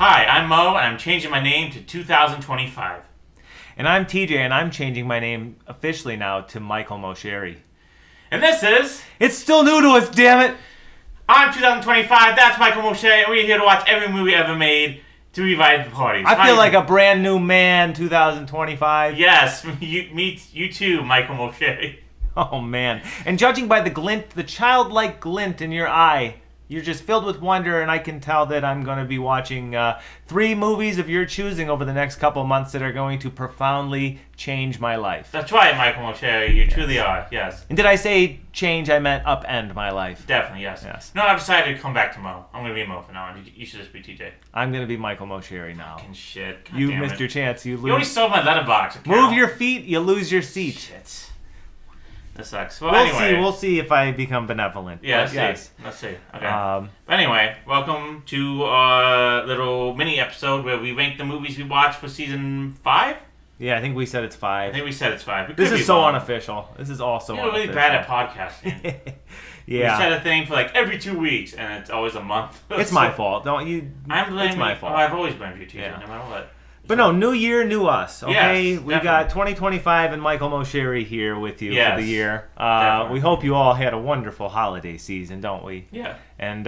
Hi, I'm Mo, and I'm changing my name to 2025. And I'm TJ, and I'm changing my name officially now to Michael Mosheri. And this is... It's still new to us, damn it! I'm 2025, that's Michael Moshe, and we're here to watch every movie ever made to revive the parties. I feel like a brand new man, 2025. Yes, you too, Michael Moshe. Oh, man. And judging by the glint, the childlike glint in your eye, you're just filled with wonder, and I can tell that I'm going to be watching 3 movies of your choosing over the next couple months that are going to profoundly change my life. That's right, Michael Moshe, you truly are, yes. And did I say change, I meant upend my life. Definitely, yes. No, I've decided to come back to Mo. I'm going to be Mo from now on. You should just be TJ. I'm going to be Michael Mosheri now. Fucking shit. God You damn missed it. your chance. You lose. You already stole my letterbox account. Move your feet, you lose your seat. Shit. That sucks. Well, We'll anyway. see. We'll see if I become benevolent. Yeah, But yes. Let's see. Okay. Um, But anyway, welcome to our little mini episode where we rank the movies we watched for season 5. Yeah, I think we said it's 5. I think we said it's 5. We This could is be so wrong. unofficial. This is also You're really unofficial. bad at podcasting. Yeah. We set a thing for like every 2 weeks, and it's always a month. It's my fault. Don't you? I'm blaming. It's my fault. Oh, I've always blamed you, TJ, Yeah. no matter what. But no, new year, new us. Okay, Yes, we got 2025 and Michael Mosheri here with you Yes, for the year. definitely. We hope you all had a wonderful holiday season, don't we? Yeah. And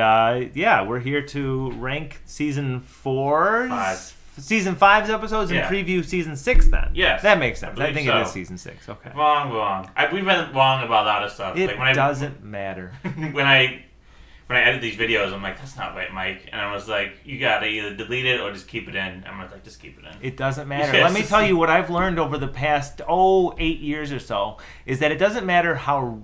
yeah, we're here to rank season 4's, 5. season 5's episodes and Yeah. preview season 6. Then Yes, that makes sense. I I believe think so. it is season 6. Okay, Wrong. We've been wrong about a lot of stuff. it Like when doesn't matter. when I edit these videos, I'm like, that's not right, Mike. And I was like, you gotta either delete it or just keep it in. I'm like, just keep it in. It doesn't matter. Yes. Let me tell you what I've learned over the past 8 years or so is that it doesn't matter how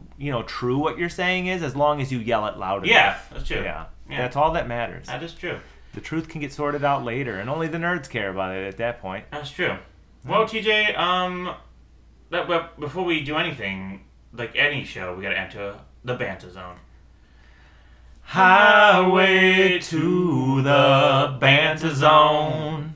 true what you're saying is, as long as you yell it loud enough. Yeah, that's true. Yeah, Yeah. that's all that matters. That is true. The truth can get sorted out later, and only the nerds care about it at that point. That's true. Well, TJ, before we do anything, like any show, we gotta enter the banter zone. Highway to the banter zone.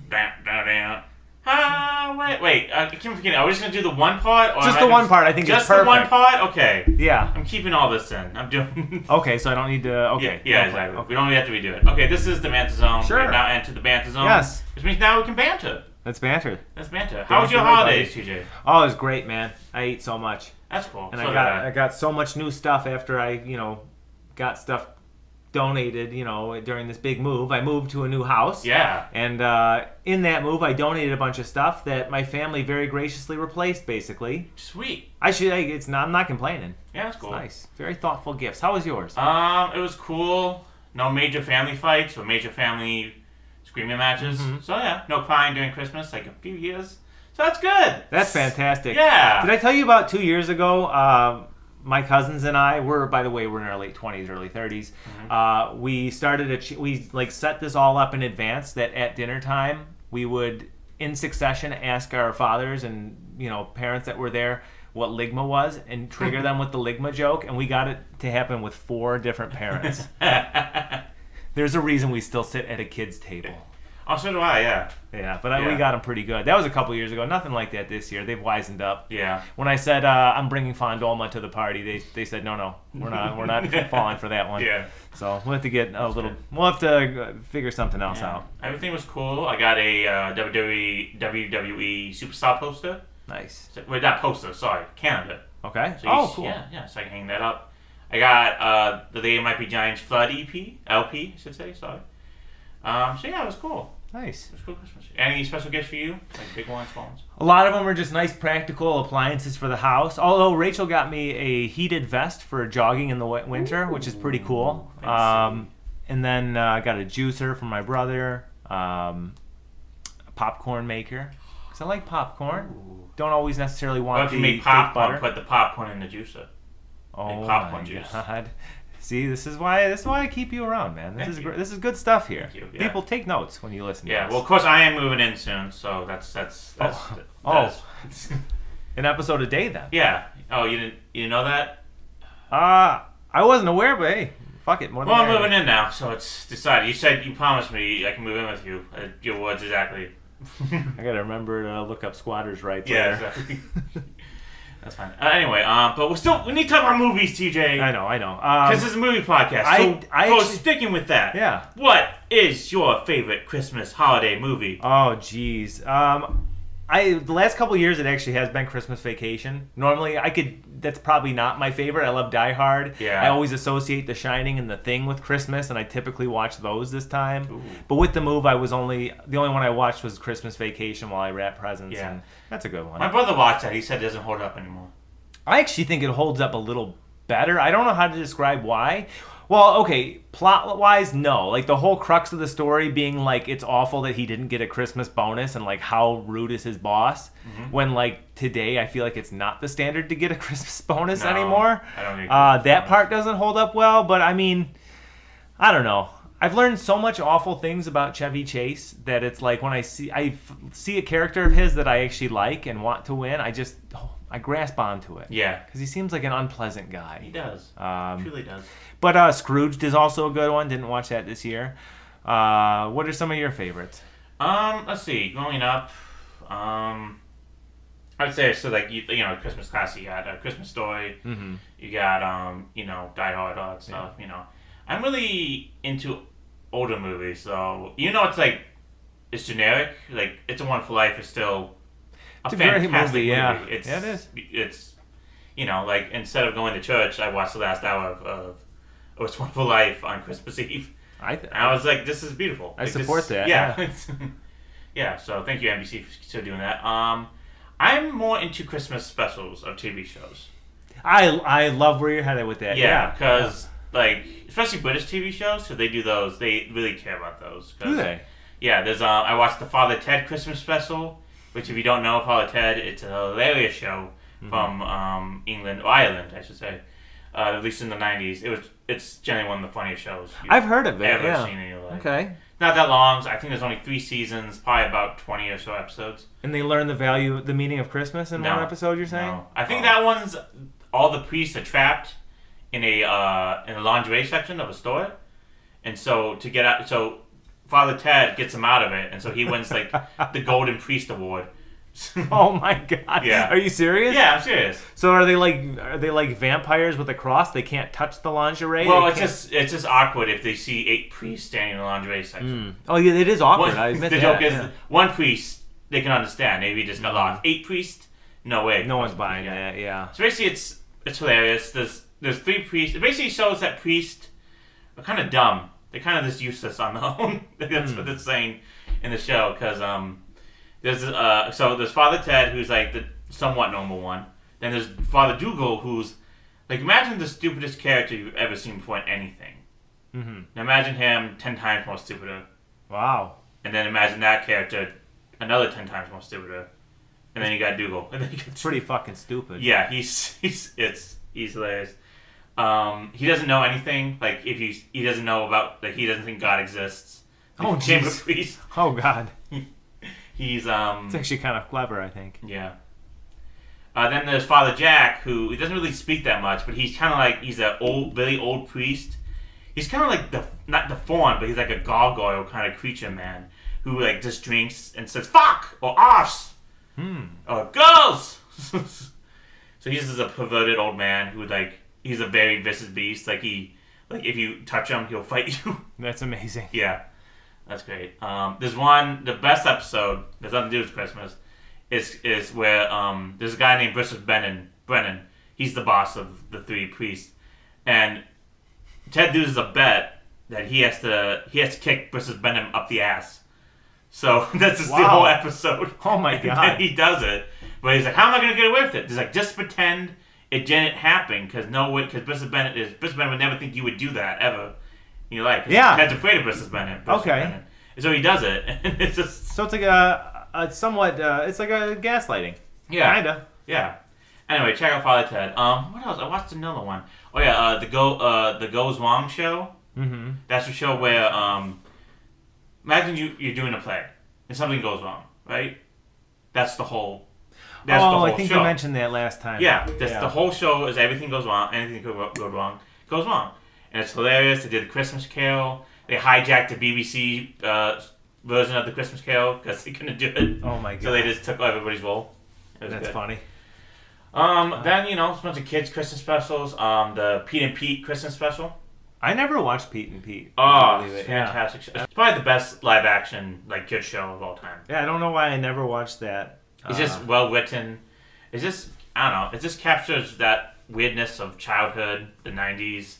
Highway. Wait, I keep forgetting. Are we just gonna do the one part? Or Just am the one part. I think just it's perfect. the one part. Okay. Yeah. I'm keeping all this in. I'm doing. Okay, so I don't need to. Okay. Yeah, exactly. We don't even have to redo it. Okay, this is the banter zone. Sure. We've now entered the banter zone. Yes. Which means now we can banter. Let's banter. Let's banter. How was your Banter, holidays, TJ? Oh, it was great, man. I ate so much, That's cool. and So I got so much new stuff after I got stuff donated. During this big move, I moved to a new house. Yeah. And in that move, I donated a bunch of stuff that my family very graciously replaced. Basically, Sweet. I'm not complaining. Yeah, that's cool. It's nice. Very thoughtful gifts. How was yours? It was cool. No major family fights or major family screaming matches. Mm-hmm. So yeah, no crying during Christmas, like a few years. So that's good. That's fantastic. Yeah. Did I tell you about 2 years ago? My cousins and I we're in our late 20s, early 30s. Mm-hmm. We started we set this all up in advance that at dinner time we would in succession ask our fathers and parents that were there what ligma was and trigger them with the ligma joke, and we got it to happen with 4 different parents. There's a reason we still sit at a kid's table. Oh, so do I. Yeah. Yeah, but Yeah. we got them pretty good. That was a couple years ago. Nothing like that this year. They've wisened up. Yeah. When I said I'm bringing Fondolma to the party, they said no, we're not falling for that one. Yeah. So we'll have to get a little. We'll have to figure something else Yeah. out. Everything was cool. I got a WWE Superstar poster. Nice. Well, not poster. Sorry, candidate. Okay. So Cool. Yeah. So I can hang that up. I got the They Might Be Giants Flood LP, I should say. Sorry. So yeah, it was cool. Nice. It was a cool Christmas. Any special gifts for you? Like big ones, small ones? A lot of them are just nice, practical appliances for the house. Although Rachel got me a heated vest for jogging in the winter, which is pretty cool. Fancy. And then I got a juicer for my brother, a popcorn maker. Because I like popcorn. Ooh. Don't always necessarily want Well, if the you make fake popcorn, butter. put the popcorn in the juicer. Oh Make popcorn my juice. God. See, this is why I keep you around, man. This Thank is you. this is good stuff here. Thank you, yeah. People take notes when you listen. Yeah, to this. well, of course, I am moving in soon, so that's An episode a day then. yeah. Oh, you didn't know that? I wasn't aware, but hey, fuck it. More Well, than I'm moving in now, so it's decided. You promised me I can move in with you. Your words exactly. I gotta remember to look up squatters' rights. Yeah, later. exactly. That's fine. Anyway, but we need to talk about movies, TJ. I know. Because this is a movie podcast. So sticking with that. Yeah. What is your favorite Christmas holiday movie? Oh, jeez. The last couple of years, it actually has been Christmas Vacation. Normally, that's probably not my favorite. I love Die Hard. Yeah. I always associate The Shining and The Thing with Christmas, and I typically watch those this time. Ooh. But with the move, the only one I watched was Christmas Vacation while I wrapped presents. Yeah. And that's a good one. My brother watched that. He said it doesn't hold up anymore. I actually think it holds up a little better. I don't know how to describe why. Well, okay, plot-wise, no. Like, the whole crux of the story being, like, it's awful that he didn't get a Christmas bonus and, like, how rude is his boss. Mm-hmm. When, like, today I feel like it's not the standard to get a Christmas bonus anymore. I don't need that part doesn't hold up well, but, I mean, I don't know. I've learned so much awful things about Chevy Chase that it's like when I see a character of his that I actually like and want to win, I grasp onto it. Yeah. Because he seems like an unpleasant guy. He does. Truly does. But Scrooged is also a good one. Didn't watch that this year. What are some of your favorites? Let's see. Growing up, I would say so. Like Christmas classic. You got Christmas Story. Mm-hmm. You got Die Hard, all that stuff. Yeah. I'm really into older movies. So it's like it's generic. Like It's a Wonderful Life is still a fantastic movie. Yeah, it is. It's like instead of going to church, I watched the last hour of It's a Wonderful Life on Christmas Eve. I was like, this is beautiful. I support that. Yeah. Yeah, so thank you, NBC, for still doing that. I'm more into Christmas specials of TV shows. I love where you're headed with that. Yeah, because, especially British TV shows, so they do those. They really care about those. Do they? Yeah, there's I watched the Father Ted Christmas special, which if you don't know Father Ted, it's a hilarious show from England, or Ireland, I should say. At least in the 90s. It's generally one of the funniest shows I've heard of it. ever seen in your life. Okay. Not that long. So I think there's only 3 seasons, probably about 20 or so episodes. And they learn the meaning of Christmas in one episode, you're saying? No. I think that one's all the priests are trapped in a lingerie section of a store. And so to get out, so Father Ted gets him out of it, and so he wins the Golden Priest Award. Oh my god! Yeah. Are you serious? Yeah, I'm serious. So are they like vampires with a cross? They can't touch the lingerie. Well, it's just awkward if they see 8 priests standing in the lingerie section. Oh yeah, it is awkward. I admit the that. joke is one priest they can understand. Maybe he just got lost. 8 priests, no way. No one's buying that. Yeah. So basically, it's hilarious. There's 3 priests. It basically shows that priests are kind of dumb. They're kind of just useless on their own. That's what it's saying in the show because there's Father Ted, who's like the somewhat normal one. Then there's Father Dougal, who's like, imagine the stupidest character you've ever seen before in anything. Mm-hmm. Now imagine him 10 times more stupider. Wow. And then imagine that character another 10 times more stupider. And then you got Dougal. And then you got pretty fucking stupid. Yeah, he's hilarious. He doesn't know anything. Like he doesn't know about he doesn't think God exists. Oh jeez. Oh god. He's It's actually kind of clever, I think. Yeah. Then there's Father Jack, who he doesn't really speak that much, but he's kind of like he's an very old priest. He's kind of like not deformed, but he's like a gargoyle kind of creature man who like just drinks and says fuck or arse or girls. So he's just a perverted old man who he's a very vicious beast. Like if you touch him, he'll fight you. That's amazing. Yeah. That's great. There's the best episode, there's nothing to do with Christmas, is where there's a guy named Brennan. He's the boss of the 3 priests. And Ted does a bet that he has to kick Brissus Brennan up the ass. So that's just the whole episode. Oh my god. And he does it. But he's like, how am I going to get away with it? He's like, just pretend it didn't happen, because Brissus Brennan would never think you would do that, ever. In your life. Yeah. Ted's afraid of Brissus Brennan. And so he does it. And it's just... So it's like a somewhat... it's like a gaslighting. Yeah. Kinda. Yeah. Anyway, check out Father Ted. What else? I watched another one. Oh yeah, the Goes Wrong show. Mm-hmm. That's the show where imagine you're doing a play and something goes wrong, right? That's the whole. That's the whole I think show. you mentioned that last time. Yeah, the whole show is everything goes wrong. Anything could go wrong goes wrong, and it's hilarious. They did the Christmas Carol. They hijacked the BBC version of the Christmas Carol because they couldn't do it. Oh my god! So they just took everybody's role. That's funny. Then a bunch of kids Christmas specials. The Pete and Pete Christmas special. I never watched Pete and Pete. Oh, Believe it's it. Yeah. fantastic show. It's probably the best live action kid show of all time. Yeah, I don't know why I never watched that. It's just well written. It's just I don't know. It just captures that weirdness of childhood, the '90s,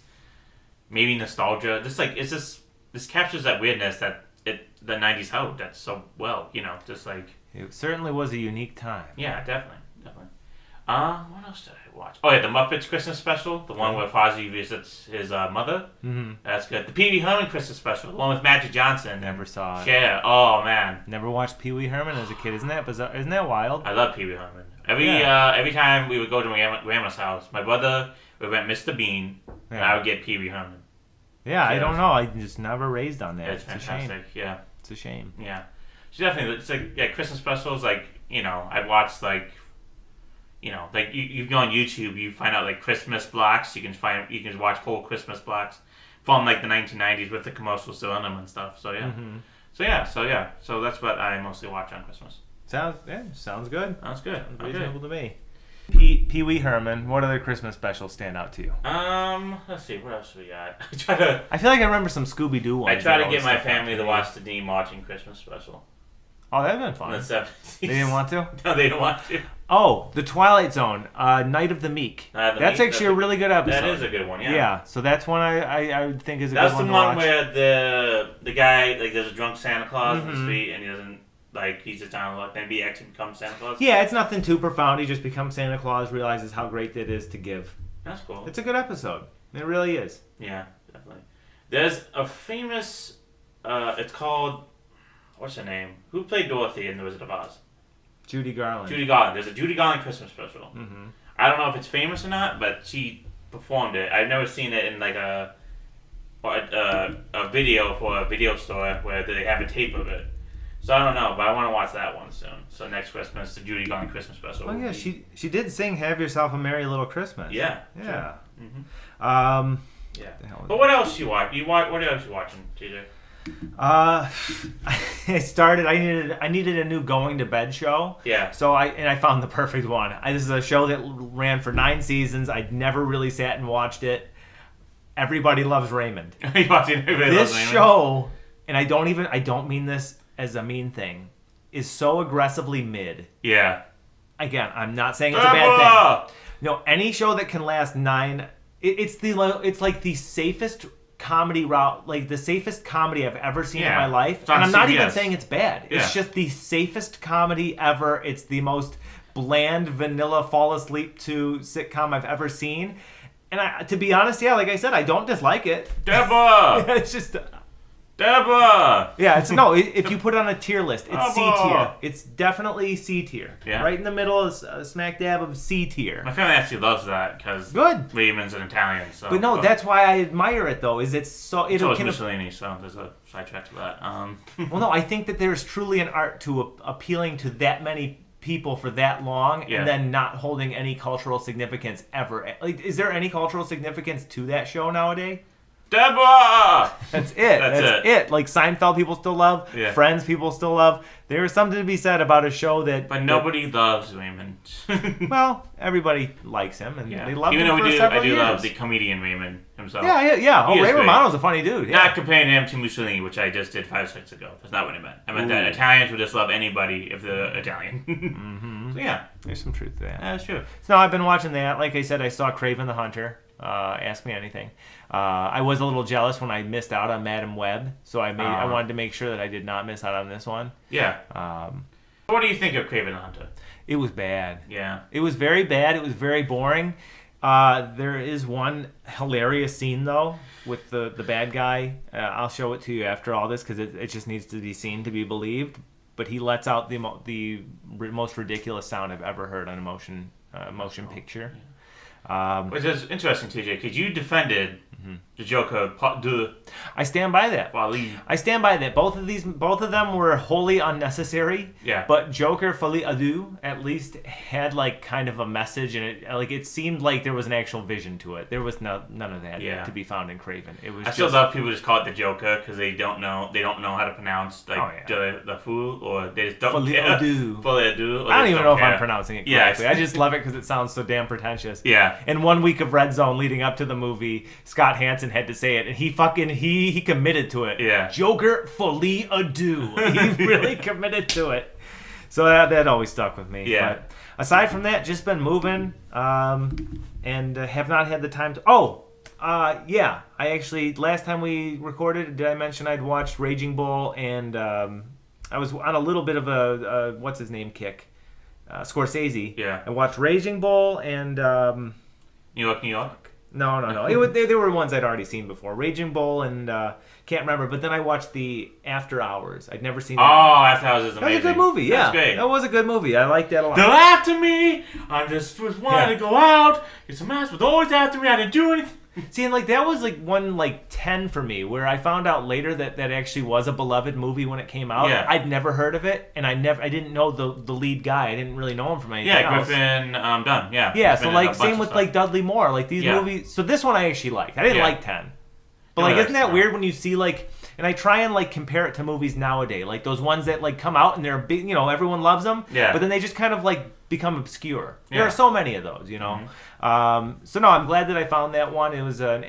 maybe nostalgia. This captures that weirdness that the '90s held. That's so well. Just like It certainly was a unique time. yeah, definitely. What else did I watch? Oh yeah, the Muppets Christmas special, the one where Fozzie visits his mother. Mm-hmm. That's good. The Pee Wee Herman Christmas special, the one with Magic Johnson. Never saw it. Yeah. Oh man, Never watched Pee Wee Herman as a kid. Isn't that bizarre? Isn't that wild? I love Pee Wee Herman. Yeah. Every time we would go to my grandma's house, my brother would rent Mr. Bean, and I would get Pee Wee Herman. Yeah, I don't know. I just never raised on that. It's a shame. fantastic. Yeah. It's a shame. Yeah. So definitely, it's Christmas specials. I'd watch you go on YouTube, you find out Christmas blocks. You can watch whole Christmas blocks from the 1990s with the commercials still in them and stuff. So yeah. Mm-hmm. So that's what I mostly watch on Christmas. Sounds good. That's good. Sounds Okay. reasonable to me. Pee Wee Herman. What other Christmas specials stand out to you? Let's see, what else we got? I feel like I remember some Scooby Doo ones. I try that to get always my stuck out family to me. watch the Dean Martin Christmas special. Oh, that'd been In fun. the 70s. They didn't want to? No, they don't want to. Oh, The Twilight Zone. Night of the Meek. That's actually a really good episode. That is a good one, yeah. Yeah, so that's one I would think is a That's good one the to one watch. where the guy, there's a drunk Santa Claus in the Mhm. street, and he doesn't, he's just down luck, then he actually becomes Santa Claus. Yeah, it's nothing too profound. He just becomes Santa Claus, realizes how great it is to give. That's cool. It's a good episode. It really is. Yeah, definitely. There's a famous, it's called, what's her name? Who played Dorothy in The Wizard of Oz? Judy Garland. Judy Garland. There's a Judy Garland Christmas special. Mm-hmm. I don't know if it's famous or not, but she performed it. I've never seen it in a video for a video store where they have a tape of it. So I don't know, but I want to watch that one soon. So next Christmas, the Judy Garland Christmas special. Oh yeah, she did sing "Have Yourself a Merry Little Christmas." Yeah. Yeah. Sure. Mm-hmm. Yeah. The hell is But it? what else what else you watching, TJ? I started. I needed a new going to bed show. Yeah. So I found the perfect one. This is a show that ran for 9 seasons. I'd never really sat and watched it. Everybody Loves Raymond. You watching Everybody This Loves Raymond? show, and I don't mean this as a mean thing, is so aggressively mid. Yeah. Again, I'm not saying it's a bad thing. No, any show that can last 9, it's like the safest comedy route, like the safest comedy I've ever seen in my life. It's on And I'm not even CBS. saying it's bad. Yeah. It's just the safest comedy ever. It's the most bland, vanilla, fall asleep to sitcom I've ever seen. And to be honest, yeah, like I said, I don't dislike it. Deborah! It's just... Deborah! Yeah, if you put it on a tier list, it's C tier. It's definitely C tier. Yeah. Right in the middle is a smack dab of C tier. My family actually loves that because Good. Raymond's an Italian. So, But no, that's why I admire it though. Is it's so so is can Mussolini. So there's a sidetrack to that. well, no, I think that there's truly an art to appealing to that many people for that long Yeah. and then not holding any cultural significance ever. Like, is there any cultural significance to that show nowadays? Deborah! That's it. That's it. Like Seinfeld, people still love. Yeah. Friends, people still love. There is something to be said about a show that. But nobody loves Raymond. Well, everybody likes him, and Yeah. they love Even him though for I several do years. love the comedian Raymond himself. Yeah. Oh, He is Ray great. Romano's a funny dude. Yeah. Not comparing him to Mussolini, which I just did 5 seconds ago. That's not what I meant. I meant that Ooh. Italians would just love anybody if they're Italian. Mm-hmm. So yeah, There's some truth to that. that's true. So I've been watching that. Like I said, I saw Craven the Hunter. Ask Me Anything. I was a little jealous when I missed out on Madam Web, so I wanted to make sure that I did not miss out on this one. Yeah. What do you think of Craven the Hunter? It was bad. Yeah. It was very bad. It was very boring. There is one hilarious scene though with the bad guy. I'll show it to you after all this because it just needs to be seen to be believed. But he lets out the most ridiculous sound I've ever heard on a motion picture. Which is interesting, TJ, because you defended the Joker Part 2. I stand by that. Folie. I stand by that. Both of them were wholly unnecessary. Yeah. But Joker Folie à Deux at least had like kind of a message, and it seemed like there was an actual vision to it. There was none of that to be found in Craven. It was. I still love people just call it the Joker because they don't know how to pronounce like the fool, or they just don't Folie care. à Deux. Folie à Deux. I don't even know if I'm pronouncing it correctly. Yeah. I just love it because it sounds so damn pretentious. Yeah. In 1 week of Red Zone leading up to the movie, Scott Hansen had to say it, and he committed to it. Yeah. Joker Folie à Deux. He really committed to it. So that always stuck with me. Yeah. But aside from that, just been moving, and have not had the time to. Yeah. I actually last time we recorded, did I mention I'd watched Raging Bull, and I was on a little bit of a what's his name kick, Scorsese. Yeah. I watched Raging Bull and New York. No. They were ones I'd already seen before. Raging Bull and can't remember. But then I watched the After Hours. I'd never seen that. Oh, After Hours is amazing. That was a good movie. Yeah, That's great. That was a good movie. I liked that a lot. They're after me. I just wanted to go out. Get some ass, but they're always after me. I didn't do anything. See, and like that was like 10 for me, where I found out later that actually was a beloved movie when it came out. Yeah. I'd never heard of it, and I didn't know the lead guy. I didn't really know him from anything else. Griffin Dunn. Yeah. Yeah, Griffin so like same with like Dudley Moore, like these movies. So this one I actually liked. I didn't like 10, but like isn't that weird when you see like, and I try and like compare it to movies nowadays, like those ones that like come out and they're big, everyone loves them. Yeah. But then they just kind of like become obscure. Yeah. There are so many of those, So no, I'm glad that I found that one. It was a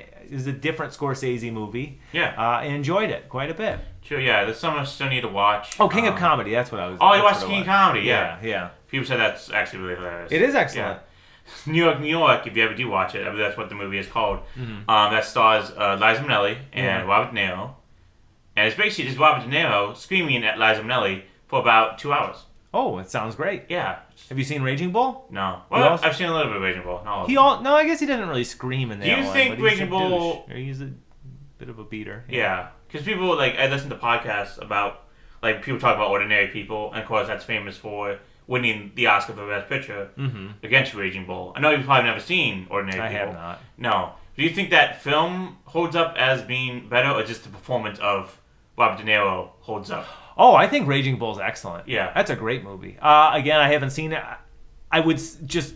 different Scorsese movie. Yeah. I enjoyed it quite a bit. Sure, yeah. There's some I still need to watch. Oh, King of Comedy. That's what I was. Oh, you watched King of Comedy? Yeah. People said that's actually really hilarious. It is excellent. Yeah. New York, if you ever do watch it, I mean, that's what the movie is called. That stars Liza Minnelli and Robert De Niro. And it's basically just Robert De Niro screaming at Liza Minnelli for about 2 hours. Oh, it sounds great. Yeah. Have you seen Raging Bull? No. Well, I've seen a little bit of Raging Bull. No, I guess he didn't really scream in that one. Do you think Raging Bull... He's a bit of a beater. Yeah. Because people, like, I listen to podcasts about, like, people talk about Ordinary People, and of course that's famous for winning the Oscar for Best Picture against Raging Bull. I know you've probably never seen Ordinary People. I have not. No. Do you think that film holds up as being better, or just the performance of Robert De Niro holds up? Oh, I think Raging Bull's excellent. Yeah. That's a great movie. Again, I haven't seen it. I would just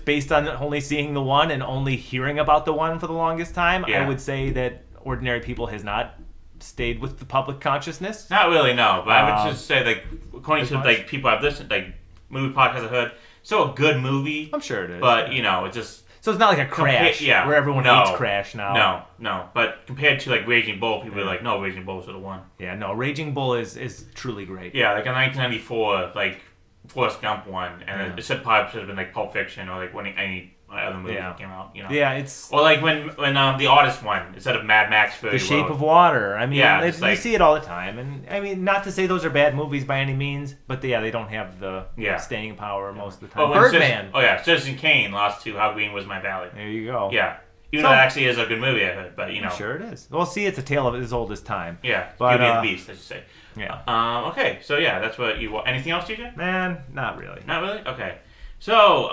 based on only seeing the one and only hearing about the one for the longest time, I would say that Ordinary People has not stayed with the public consciousness. Not really, no. But I would just say, like, according to like people I've listened, like movie podcasts I've heard, still a good movie. I'm sure it is. But it just. So it's not like a Crash, where everyone hates Crash now. No. But compared to like Raging Bull, people are like, no, Raging Bull should have won. Yeah, no, Raging Bull is truly great. Yeah, like in 1994, like Forrest Gump won, and it should have been like Pulp Fiction or like winning any other movie that came out. Yeah, it's or like when The Artist won instead of Mad Max Fury The Shape Road. of Water. I mean, you see it all the time, and I mean, not to say those are bad movies by any means, but they don't have the staying power most of the time. Birdman. Citizen Kane lost to How Green Was My Valley. There you go. Yeah. Even though it actually is a good movie, I heard, but I'm sure it is. Well, see, it's a tale of as old as time. Yeah, but Beauty and the Beast, I should say. Yeah. Okay, so yeah, that's what you want. Anything else, TJ? Man, not really. Not really? Okay. So,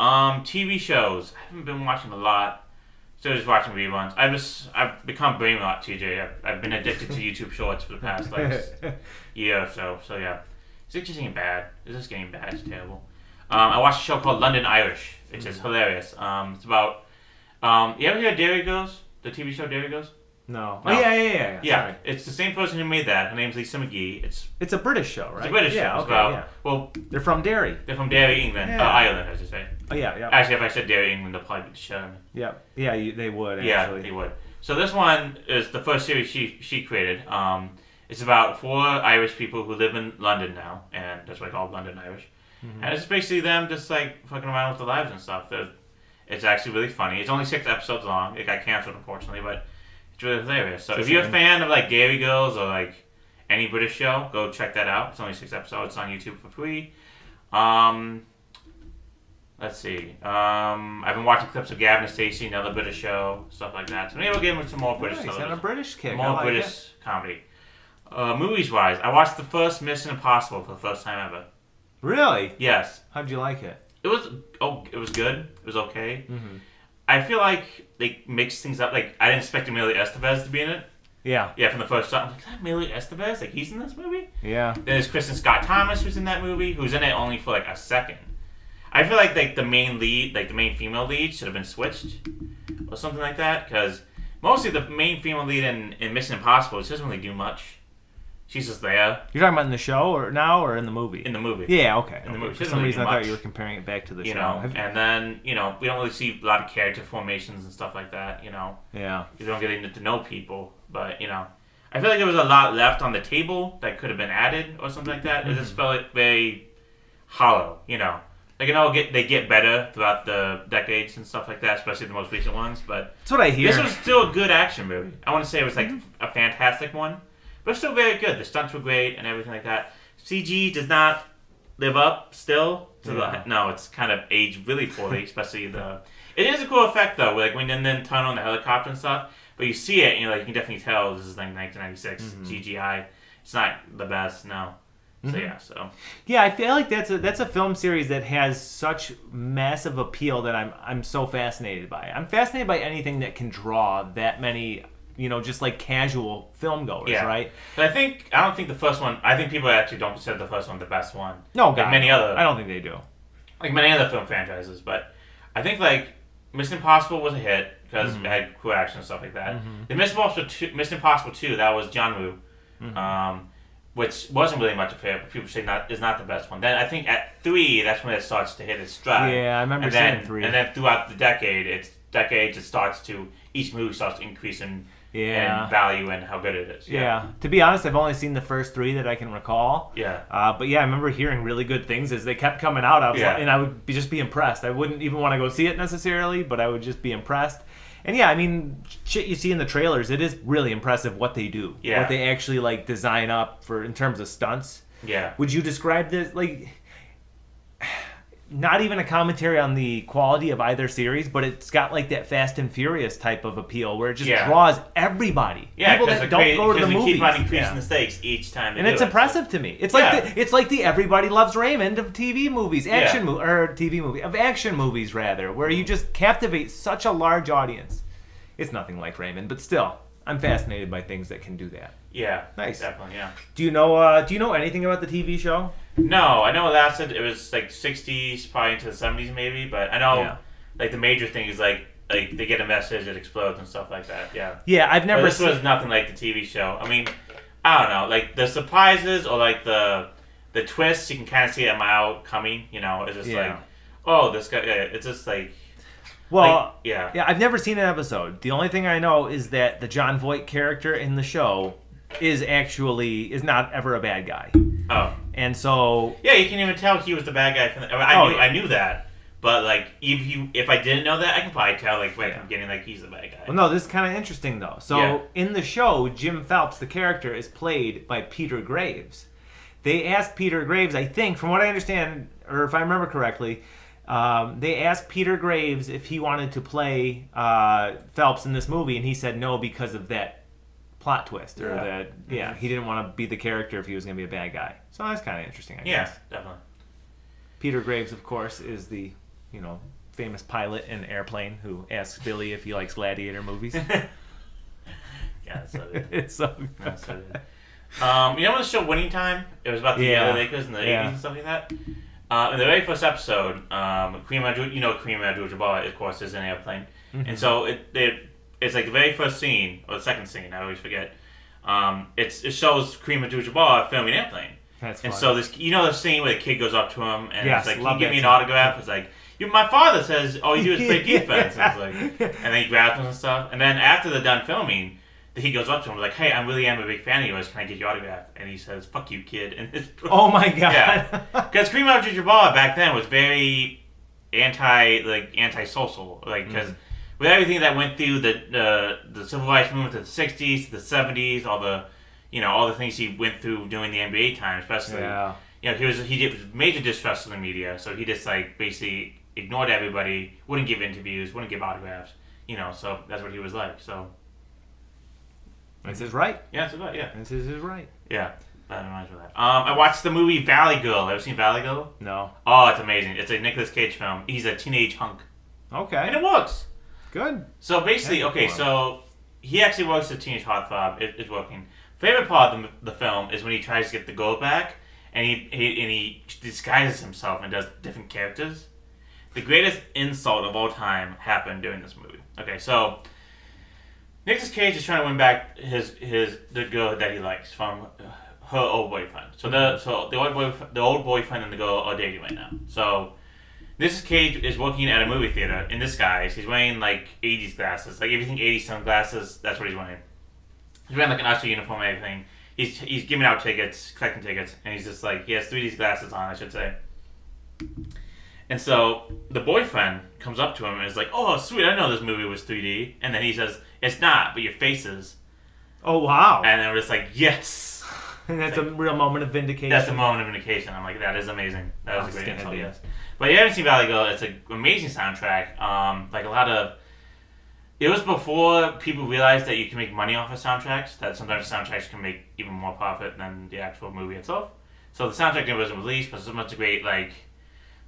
TV shows. I haven't been watching a lot. Still just watching reruns. I've become brain rot, TJ. I've been addicted to YouTube Shorts for the past year or so. So yeah, is it just getting bad? Is this getting bad? It's terrible. I watched a show called London Irish, which is hilarious. It's about. You ever hear Dairy Girls? The TV show Dairy Girls? No. No. Oh, yeah. Yeah, it's the same person who made that. Her name's Lisa McGee. It's a British show, right? It's a British show. It's about, well, they're from Derry. They're from Derry, England. Ireland, I should say. Oh, yeah. Actually, if I said Derry, England, they'll probably be shut me. Yeah, they would, actually. Yeah, they would. So this one is the first series she created. It's about 4 Irish people who live in London now, and that's why it's called London Irish. And it's basically them just like fucking around with their lives and stuff. It's actually really funny. It's only 6 episodes long. It got canceled, unfortunately, but it's really hilarious. So if you're a fan of like Dairy Girls or like any British show, go check that out. It's only 6 episodes. It's on YouTube for free. Let's see. I've been watching clips of Gavin and Stacey, another British show, stuff like that. So maybe we'll get into some more British stuff. television. He's on a British kick. More British comedy. Movies-wise, I watched the first Mission Impossible for the first time ever. Really? Yes. How'd you like it? It was good. It was okay. I feel like they mix things up. Like I didn't expect Emilio Estevez to be in it. Yeah. Yeah, from the first shot, I'm like, is that Emilio Estevez? Like he's in this movie? Yeah. Then there's Kristen Scott Thomas who's in that movie, who's in it only for like a second. I feel like the main lead, like the main female lead, should have been switched or something like that, because mostly the main female lead in Mission Impossible, she doesn't really do much. She's just there. You're talking about in the show or now or in the movie? In the movie. Yeah, okay. In the movie. For some reason, I thought you were comparing it back to the show. Know, and then, we don't really see a lot of character formations and stuff like that, Yeah. You don't get to know people, but, I feel like there was a lot left on the table that could have been added or something like that. It just felt very hollow, Like, they get better throughout the decades and stuff like that, especially the most recent ones, but... That's what I hear. This was still a good action movie. I want to say it was, like, a fantastic one. But it's still very good. The stunts were great and everything like that. CG does not live up still to no, it's kind of aged really poorly, especially the... It is a cool effect, though, like when then turn on the helicopter and stuff. But you see it, and you can definitely tell this is like 1996 CGI. It's not the best, no. So yeah, I feel like that's a film series that has such massive appeal that I'm so fascinated by. I'm fascinated by anything that can draw that many, just like casual film goers, right? But I don't think the first one. I think people actually don't consider the first one the best one. No, like many other. I don't think they do. Like many other film franchises, but I think like Mission Impossible was a hit because it had cool action and stuff like that. The Mission Impossible 2, that was John Woo. Which wasn't really much of a hit, but people say is not the best one. Then I think at 3, that's when it starts to hit its stride. Yeah, I remember seeing 3. And then throughout the decades, it starts to, each movie starts to increase in value and how good it is. Yeah. To be honest, I've only seen the first 3 that I can recall. Yeah. But yeah, I remember hearing really good things as they kept coming out. And I would just be impressed. I wouldn't even want to go see it necessarily, but I would just be impressed. And yeah, I mean, shit you see in the trailers, it is really impressive what they do. Yeah. What they actually like design up for in terms of stunts. Yeah. Would you describe this like not even a commentary on the quality of either series, but it's got like that Fast and Furious type of appeal where it just draws everybody. Yeah, people that don't go to the movies. Keep on increasing the stakes each time. And it's impressive to me. It's like it's like the Everybody Loves Raymond of TV movies, action movies rather, where you just captivate such a large audience. It's nothing like Raymond, but still, I'm fascinated by things that can do that. Yeah, nice, definitely. Yeah. Do you know anything about the TV show? No, I know it lasted. It was like 60s, probably into the 70s, maybe. But I know, like the major thing is like they get a message, it explodes and stuff like that. Yeah. Yeah, I've never. But this was nothing like the TV show. I mean, I don't know, like the surprises or like the twists. You can kind of see a mile coming. It's just like, oh, this guy. It's just like. Well, like, I've never seen an episode. The only thing I know is that the John Voight character in the show is not ever a bad guy. Oh. And so... Yeah, you can even tell he was the bad guy. I knew that. But, like, if I didn't know that, I can probably tell, like, right from the beginning, like, he's the bad guy. Well, no, this is kind of interesting, though. So, in the show, Jim Phelps, the character, is played by Peter Graves. They asked Peter Graves, I think, from what I understand, or if I remember correctly... they asked Peter Graves if he wanted to play Phelps in this movie, and he said no because of that plot twist, or he didn't want to be the character if he was going to be a bad guy. So that's kind of interesting, I guess. Yeah, definitely. Peter Graves, of course, is the famous pilot in Airplane who asks Billy if he likes gladiator movies. Yeah, it's so good. It's so good. That's so good. The show Winning Time? It was about the Lakers in the 80s and stuff like that. In the very first episode, Kareem Abdul-Jabbar, of course, is in Airplane. Mm-hmm. And so it's like the very first scene, or the second scene, I always forget. It shows Kareem Abdul-Jabbar filming Airplane. That's funny. And so the scene where the kid goes up to him and it's like, can you give me an scene. Autograph? It's like, my father says all you do is play defense. And, it's like, and then he grabs him and stuff. And then after they're done filming, he goes up to him like, hey, I really am a big fan of yours. Can I get your autograph? And he says, fuck you, kid. And oh, my God. Yeah. Because Kareem Abdul-Jabbar back then was very anti-social. Like, because with everything that went through the civil rights movement to the 60s, to the 70s, all the things he went through during the NBA time, especially. Yeah. He did major distrust of the media, so he just, like, basically ignored everybody, wouldn't give interviews, wouldn't give autographs. So that's what he was like, so... This is right. Yeah, that's right. Yeah, this is right. Yeah, that reminds me of that. I watched the movie Valley Girl. Ever seen Valley Girl? No. Oh, it's amazing. It's a Nicolas Cage film. He's a teenage hunk. Okay. And it works. Good. So basically, Happy okay, for him. so he actually works at Teenage Heartthrob. It's working. Favorite part of the film is when he tries to get the gold back, and he disguises himself and does different characters. The greatest insult of all time happened during this movie. Okay, so Nicolas Cage is trying to win back the girl that he likes from her old boyfriend. So the old boyfriend and the girl are dating right now. So Nicolas Cage is working at a movie theater in disguise. He's wearing like 80s glasses, like everything 80s sunglasses. That's what he's wearing. He's wearing like an usher uniform and everything. He's giving out tickets, collecting tickets, and he's just like, he has 3D glasses on, I should say. And so the boyfriend comes up to him and is like, "Oh, sweet, I know this movie was 3D." And then he says, "It's not, but your face is." Oh, wow. And then we're just like, yes. And that's a real moment of vindication. That's a moment of vindication. I'm like, that is amazing. That was a great insult, Outstanding. yes. But you haven't seen Valley Girl. It's an amazing soundtrack. Like a lot of... It was before people realized that you can make money off of soundtracks, that sometimes soundtracks can make even more profit than the actual movie itself. So the soundtrack never was released, but it's so much great, like...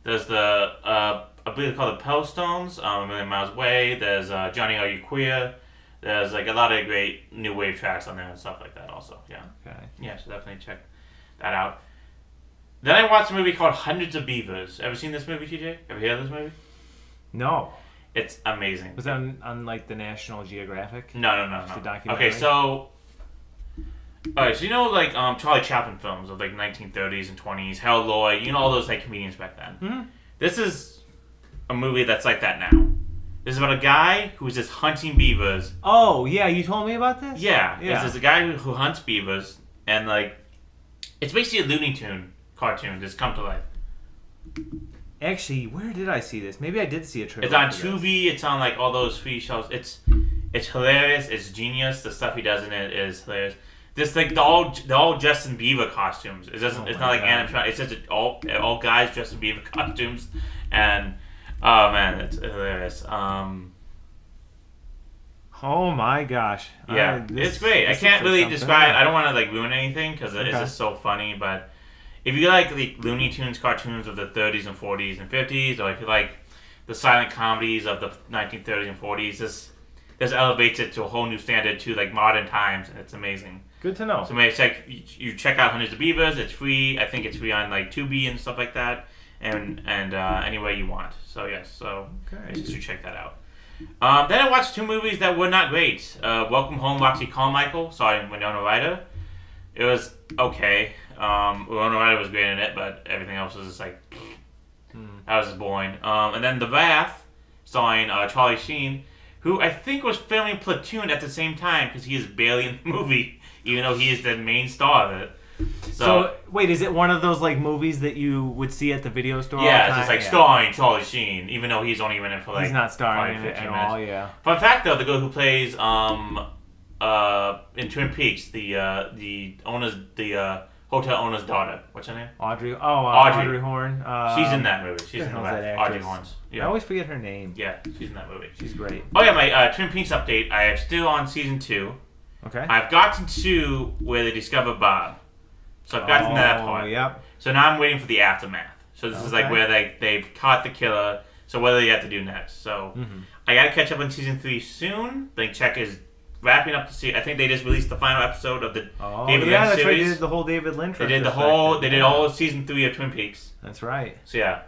There's the, I believe they call it Pell Stones, A Million Miles Away. There's Johnny Are You Queer. There's like a lot of great new wave tracks on there and stuff like that also, yeah. Okay. Yeah, so definitely check that out. Then I watched a movie called Hundreds of Beavers. Ever seen this movie, TJ? Ever heard of this movie? No. It's amazing. Was that on like the National Geographic? No. The documentary? Okay, so... Alright, so you know like Charlie Chaplin films of like 1930s and 20s, Harold Lloyd, you know all those like comedians back then. Mm-hmm. This is a movie that's like that now. This is about a guy who's just hunting beavers. Oh, yeah, you told me about this? Yeah. Yeah. This is a guy who hunts beavers, and like, it's basically a Looney Tune cartoon just come to life. Actually, where did I see this? Maybe I did see a trailer. It's on for this. Tubi, it's on like all those free shows. It's hilarious, it's genius, the stuff he does in it is hilarious. Just like they're all dressed in beaver costumes. It doesn't. It's not like animatronic. It's just all guys dressed in beaver costumes, and oh man, it's hilarious. Oh my gosh. Yeah, it's great. I can't really describe. I don't want to like ruin anything because it's just so funny. But if you like the Looney Tunes cartoons of the 30s and 40s and 50s, or if you like the silent comedies of the 1930s and 40s, this elevates it to a whole new standard to like modern times, and it's amazing. Good to know. So maybe check out Hundreds of Beavers. It's free. I think it's free on like Tubi and stuff like that, and anywhere you want. So yes, so Okay. you should check that out. Then I watched two movies that were not great. Welcome Home, Roxy Carmichael, starring Winona Ryder. It was okay. Winona Ryder was great in it, but everything else was just like that was just boring. And then The Wrath, starring Charlie Sheen, who I think was filming Platoon at the same time because he is barely in the movie, even though he is the main star of it. So wait, is it one of those like movies that you would see at the video store? Yeah, all the it's time? just like starring Charlie Sheen, even though he's only in it for like He's not starring in it 15 at minutes. all. Yeah. Fun fact though, the girl who plays in Twin Peaks, the hotel owner's daughter. What's her name? Audrey Horn. She's in that movie. She's in the hell's that Wrath. Audrey actress? Horns. I Yeah. always forget her name. Yeah, she's in that movie. She's great. Oh yeah, my Twin Peaks update. I am still on season 2. Okay. I've gotten to where they discover Bob. So I've gotten to that part. Yep. So now I'm waiting for the aftermath. So this is like Okay. where they've caught the killer. So what do they have to do next? So I gotta catch up on season 3 soon. Link Check is wrapping up the series. I think they just released the final episode of the David Lynch that's right. They series. did the whole David Lynch. They did retrospective. all of season 3 of Twin Peaks. That's right. So yeah.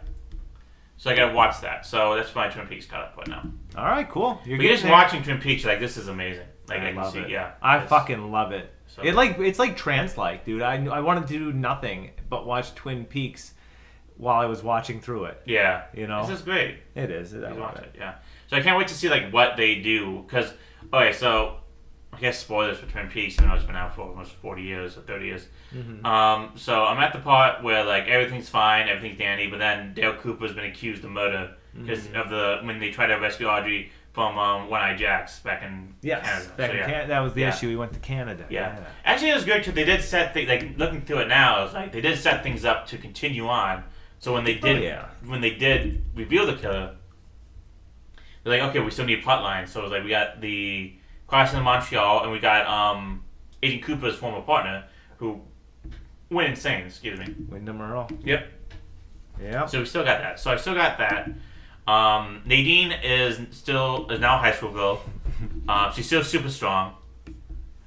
So I gotta watch that. So that's my Twin Peaks caught up right now. All right, cool. You're But getting just there. watching Twin Peaks, like this is amazing. Like I can love see, it. yeah. I It's- fucking love it. So- It's like trance-like, dude. I wanted to do nothing but watch Twin Peaks while I was watching through it. Yeah. You know? This is great. It is. I You love watch it. it, yeah. So I can't wait to see like what they do because okay, so I guess spoilers for Twin Peaks, even though it's been out for almost 40 years or 30 years. So I'm at the part where like everything's fine, everything's dandy, but then Dale Cooper's been accused of murder because of when they tried to rescue Audrey from One Eye Jacks back in Yes. Canada. Back So, in yeah. Can- that was the Yeah. issue. We went to Canada. Yeah. Actually, it was good because they did set things like looking through it now. It's like they did set things up to continue on. So when they did reveal the killer, they're like, okay, we still need plot lines. So it was like we got the crossing in Montreal, and we got Agent Cooper's former partner who went insane. Excuse me. Wyndham Earl. Yep. Yeah. So we still got that. So I still got that. Nadine is now a high school girl. She's still super strong.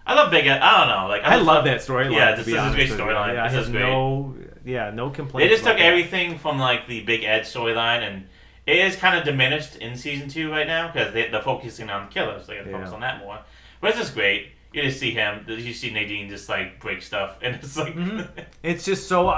I love Big Ed. I don't know. Like I love that storyline. Yeah, to this be is a honest great with you. storyline. Yeah, This is great. No complaints. They just took about that. everything from like the Big Ed storyline, and it is kind of diminished in season 2 right now because they're focusing on the killers. They got to focus on that more. But it's just great. You just see him. You see Nadine just like break stuff, and it's like It's just so.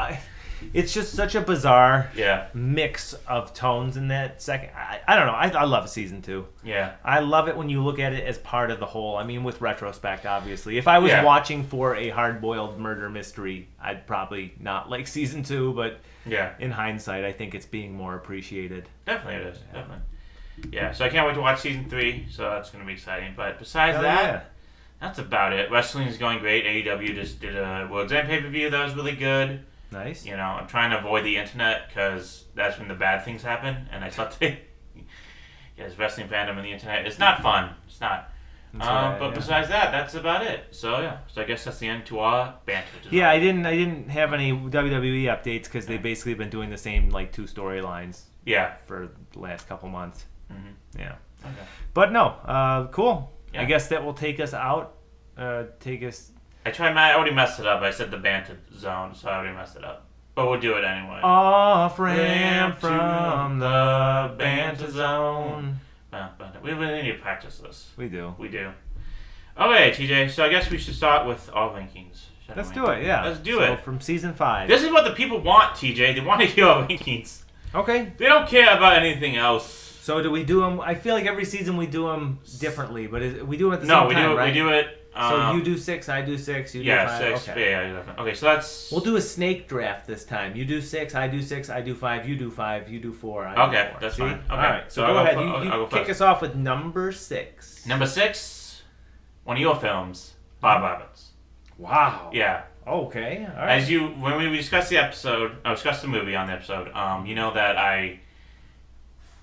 It's just such a bizarre yeah, mix of tones in that second. I don't know. I love season 2. yeah, I love it when you look at it as part of the whole. I mean, with retrospect, obviously. If I was Yeah. watching for a hard-boiled murder mystery, I'd probably not like season 2. But yeah. in hindsight, I think it's being more appreciated. Definitely it is. Definitely. Yeah. So I can't wait to watch season 3. So that's gonna be exciting. But besides Hell that. yeah. That's about it. Wrestling is going great. AEW just did a World's End pay-per-view that was really good. Nice. You know, I'm trying to avoid the internet because that's when the bad things happen. And I thought yes, wrestling fandom and the internet is not fun. It's not. But besides that, that's about it. So yeah. So I guess that's the end to our banter. Yeah, I didn't have any WWE updates because they've basically been doing the same like 2 storylines Yeah. for the last couple months. Mm-hmm. Yeah. Okay. But no, cool. Yeah. I guess that will take us out. I already messed it up. I said the banter zone, so I already messed it up. But we'll do it anyway. Off ramp from the banter zone. We really need to practice this. We do. We do. Okay, TJ. So I guess we should start with our rankings. Let's do it. Yeah. Let's do So it. from season 5. This is what the people want, TJ. They want to hear our rankings. Okay. They don't care about anything else. So do we do them? I feel like every season we do them differently, but we do them at the same No, time, right? we do it. So you do 6, I do 6, you do 5. 6. Okay. Yeah. Okay, so that's. We'll do a snake draft this time. You do 6, I do 6, I do 5, you do 5, you do 4, I do 4. Okay, that's See? fine. Okay. All right. So So go I'll ahead. go You I'll go kick first. us off with number 6. Number 6, one of your films, Bob Roberts. Wow. Yeah. Okay. All right. When we discussed discussed the movie on the episode, you know that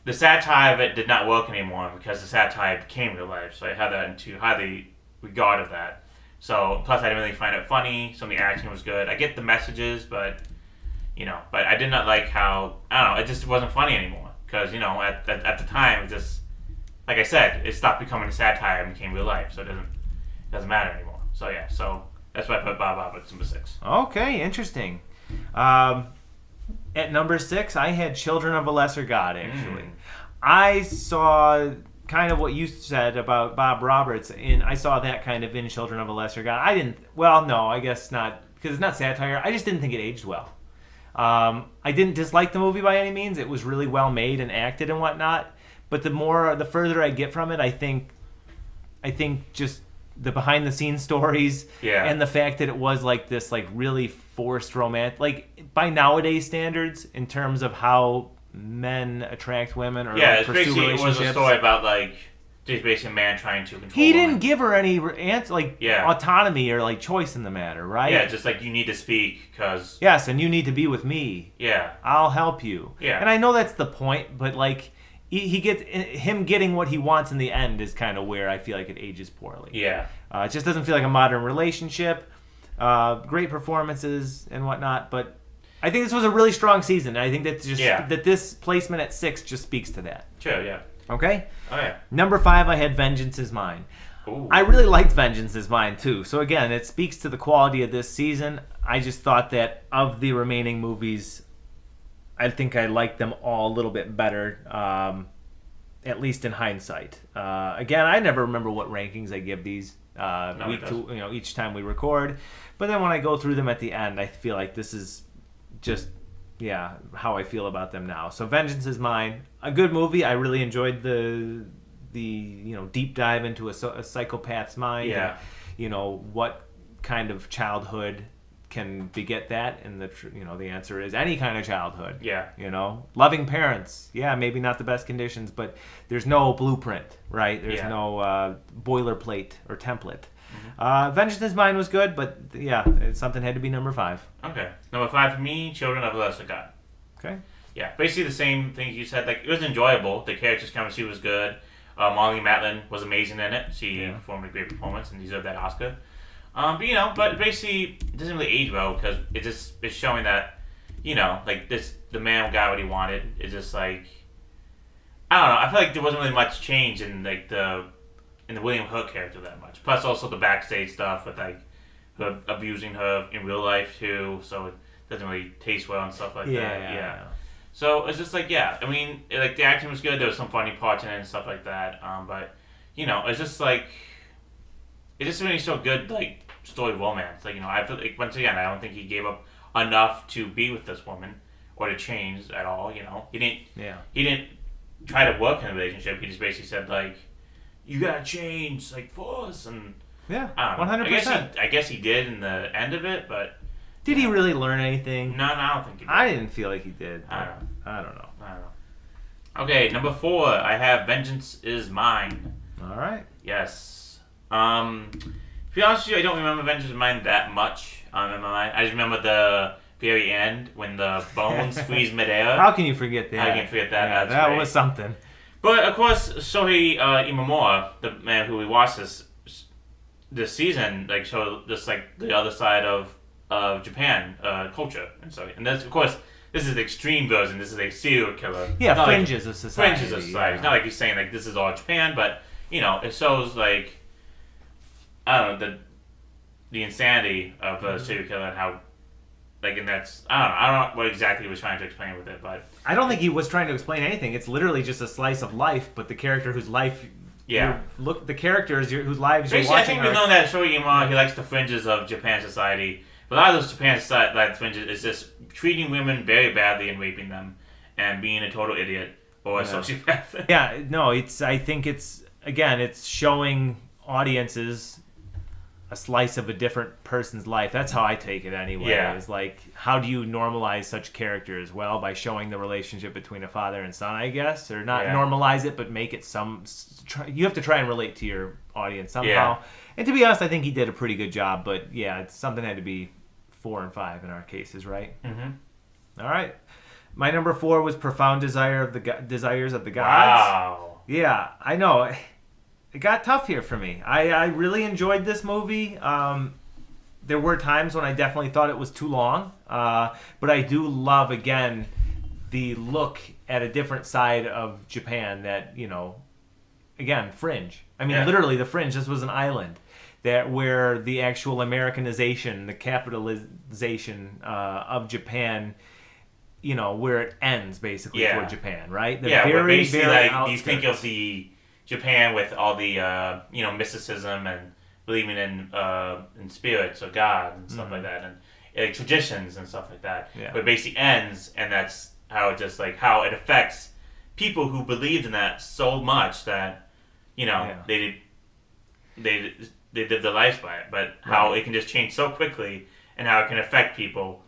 the satire of it did not work anymore because the satire became real life. So I had that into highly regard of that. So plus I didn't really find it funny. Some of the acting was good. I get the messages, but I did not like how it just wasn't funny anymore because at the time it just like I said it stopped becoming a satire and became real life. So it doesn't matter anymore. So yeah, so that's why I put Bob Roberts number 6. Okay, interesting. At number 6, I had Children of a Lesser God, actually. I saw kind of what you said about Bob Roberts, and I saw that kind of in Children of a Lesser God. I guess not, because it's not satire. I just didn't think it aged well. I didn't dislike the movie by any means. It was really well made and acted and whatnot. But the further I get from it, I think just the behind the scenes stories and the fact that it was like this like really forced romance, like by nowadays standards in terms of how men attract women or Yeah, like, it's pursue basically it was relationships. a story about like just basically a man trying to control. He women. didn't give her any autonomy or like choice in the matter, right? Yeah, just like you need to speak because. Yes, and you need to be with me. Yeah. I'll help you. Yeah. And I know that's the point, but like he gets him getting what he wants in the end is kind of where I feel like it ages poorly. Yeah. It just doesn't feel like a modern relationship. Great performances and whatnot, but I think this was a really strong season. And I think that that this placement at 6 just speaks to that. Sure. Yeah. Okay. Oh yeah. Number 5, I had Vengeance Is Mine. Ooh. I really liked Vengeance Is Mine too. So again, it speaks to the quality of this season. I just thought that of the remaining movies, I think I liked them all a little bit better, at least in hindsight. Again, I never remember what rankings I give these each time we record. But then when I go through them at the end, I feel like this is just how I feel about them now. So Vengeance Is Mine, a good movie. I really enjoyed the deep dive into a psychopath's mind. Yeah. And, what kind of childhood can beget that, and the answer is any kind of childhood. Yeah. Loving parents. Yeah, maybe not the best conditions, but there's no blueprint, right? There's no boilerplate or template. Vengeance Is Mine was good, but something had to be number 5. Okay. Number 5 for me, Children of a Lesser God. Okay. Yeah, basically the same thing you said. Like it was enjoyable. The characters' chemistry was good. Molly Matlin was amazing in it. She performed a great performance and deserved that Oscar. But basically it doesn't really age well because it's showing that, the man got what he wanted. It's just like, I don't know. I feel like there wasn't really much change in like the William Hurt character that much. Plus, also the backstage stuff with like her abusing her in real life too, so it doesn't really taste well and stuff like that. Yeah. So it's just like I mean, like the acting was good. There was some funny parts in it and stuff like that. But it's just like it just really so good like story romance. Like I feel like once again I don't think he gave up enough to be with this woman or to change at all. He didn't. Yeah. He didn't try to work in a relationship. He just basically said like, "You gotta change, like for us." And Yeah, I don't know. 100%. I guess he did in the end of it, but Did he really learn anything? no, I don't think he did. I didn't feel like he did. I don't know. I don't know. I don't know. Okay, number 4, I have Vengeance is Mine. All right. Yes. To be honest with you, I don't remember Vengeance is Mine that much in my mind. I just remember the very end when the bones freeze midair. How can you forget that? I can forget that. Yeah, That's that great. was something. But of course, Shohei Imamura, the man who we watched this season, like showed just like the other side of Japan culture and so. And this, of course, this is the extreme version. This is a serial killer. Yeah, Not fringes of society. Fringes of society. It's not like he's saying like this is all Japan, but it shows like I don't know the insanity of a serial killer and how and that's I don't know what exactly he was trying to explain with it, but I don't think he was trying to explain anything. It's literally just a slice of life, but the character whose life look the characters whose lives basically, you're watching. I think we know that Shohei Imamura, he likes the fringes of Japan society. But a lot of those Japan society fringes is just treating women very badly and raping them, and being a total idiot or a sociopath. Yeah, no, I think it's showing audiences a slice of a different person's life. That's how I take it anyway. Yeah. It's like, how do you normalize such characters? Well, by showing the relationship between a father and son, I guess, or not normalize it, but make it you have to try and relate to your audience somehow. Yeah. And to be honest, I think he did a pretty good job, but yeah, it's something that had to be 4 and 5 in our cases, right? Mm-hmm. All right. My number 4 was Profound Desires of the Gods. Wow. Yeah, I know. It got tough here for me. I really enjoyed this movie. There were times when I definitely thought it was too long. But I do love, again, the look at a different side of Japan that, again, fringe. I mean, literally the fringe. This was an island where the actual Americanization, the capitalization of Japan, where it ends, basically, for Japan, right? Where basically, like, you think of the Japan with all the mysticism and believing in spirits or God and stuff like that, and traditions and stuff like that. Yeah. But it basically ends, and that's how how it affects people who believed in that so much that they live their lives by it. But how it can just change so quickly, and how it can affect people.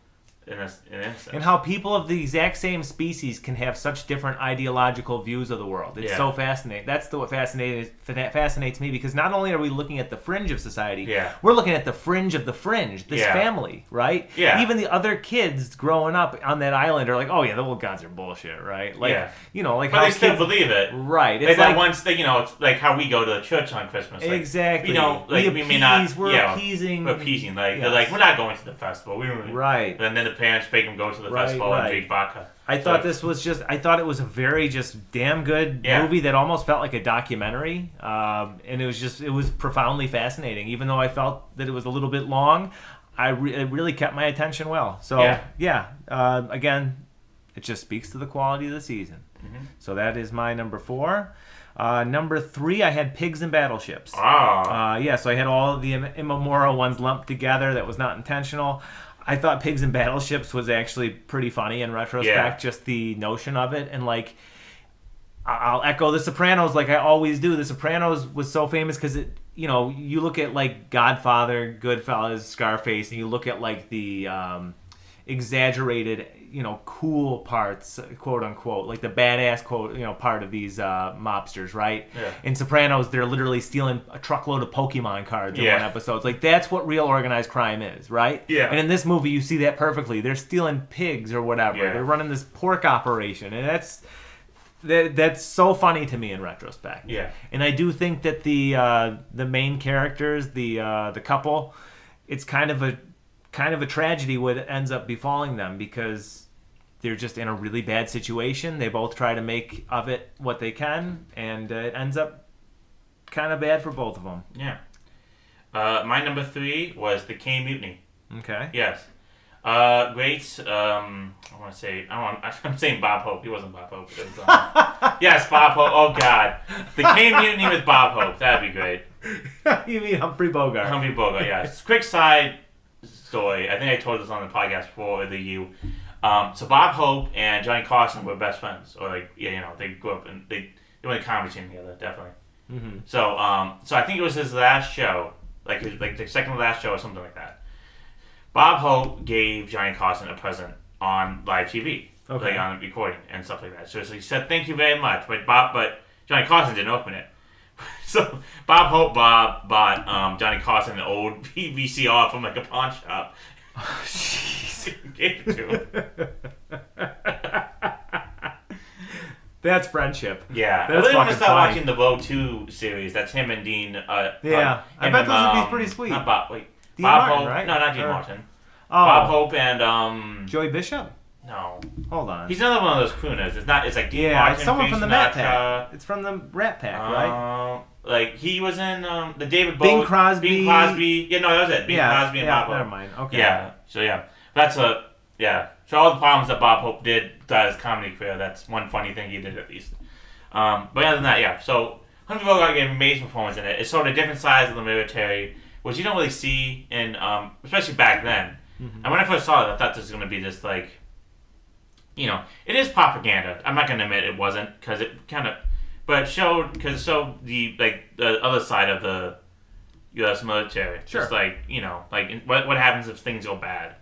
In a sense. And how people of the exact same species can have such different ideological views of the world. It's so fascinating. That's what fascinates me, because not only are we looking at the fringe of society, we're looking at the fringe of the fringe, this family, right? Yeah. Even the other kids growing up on that island are like, oh yeah, the old gods are bullshit, right? Like, like but how they still kids believe it. Right. It's like once they, it's like how we go to church on Christmas. Like, exactly. we may not. We're appeasing. We're appeasing. Like, they're like, we're not going to the festival. Right. And then the parents make them go to the festival and drink vodka. I thought it was a very just damn good movie that almost felt like a documentary. And it was profoundly fascinating. Even though I felt that it was a little bit long, it really kept my attention well. So, again, it just speaks to the quality of the season. Mm-hmm. So that is my number 4. Number 3, I had Pigs and Battleships. Oh. So I had all of the Imamura ones lumped together. That was not intentional. I thought Pigs and Battleships was actually pretty funny in retrospect, just the notion of it. And, like, I'll echo The Sopranos like I always do. The Sopranos was so famous because, you look at, like, Godfather, Goodfellas, Scarface, and you look at, like, the exaggerated, cool parts, quote unquote, like the badass quote, part of these mobsters, right? Yeah. In Sopranos, they're literally stealing a truckload of Pokemon cards in one episode. It's like, that's what real organized crime is, right? Yeah. And in this movie, you see that perfectly. They're stealing pigs or whatever. Yeah. They're running this pork operation, and that's so funny to me in retrospect. Yeah. And I do think that the main characters, the couple, it's kind of a tragedy what ends up befalling them, because they're just in a really bad situation. They both try to make of it what they can, and it ends up kind of bad for both of them. Yeah. My number 3 was the Cane Mutiny. Okay. Yes. Great. I'm saying Bob Hope. He wasn't Bob Hope. It was, yes, Bob Hope. Oh God, the Cane Mutiny with Bob Hope. That'd be great. You mean Humphrey Bogart? Humphrey Bogart. Yes. Quick side story. I think I told this on the podcast before with you. So Bob Hope and Johnny Carson were best friends, or they grew up and they went to comedy team together, definitely. Mm-hmm. So I think it was his last show, like the second to last show or something like that. Bob Hope gave Johnny Carson a present on live TV, like on a recording and stuff like that. So he said, "Thank you very much," but Johnny Carson didn't open it. So Bob Hope bought Johnny Carson an old VCR from like a pawn shop. Oh, jeez. Gave it to him. That's friendship. Yeah, that's I really want to fucking start funny. watching the Vogue 2 series. That's him and Dean. Yeah, I bet those would be pretty sweet. Not Bob. Wait, Dean Bob Martin, Hope. right? No, not Dean Or- Martin. Oh, Bob Hope and Joey Bishop. No, Hold on. he's another one of those crooners. It's not. It's like Dean Yeah, Martin. it's someone Frank from the Rat Sinatra. Pack. It's from the Rat Pack, right? Like he was in the David Bing Bowie. Crosby. Bing Crosby. Yeah, no, that was it. Bing Crosby and Bob Hope. Never mind. Okay. Yeah. So yeah, that's a yeah. So all the problems that Bob Hope did throughout his comedy career. That's one funny thing he did at least. But other than that, yeah. So Humphrey Bogart gave an amazing performance in it. It's sort of different sides of the military, which you don't really see in, especially back then. Mm-hmm. And when I first saw it, I thought this was going to be just like, it is propaganda. I'm not going to admit it wasn't, because it kind of, but it showed the other side of the U.S. military. Sure. Just like, what happens if things go bad.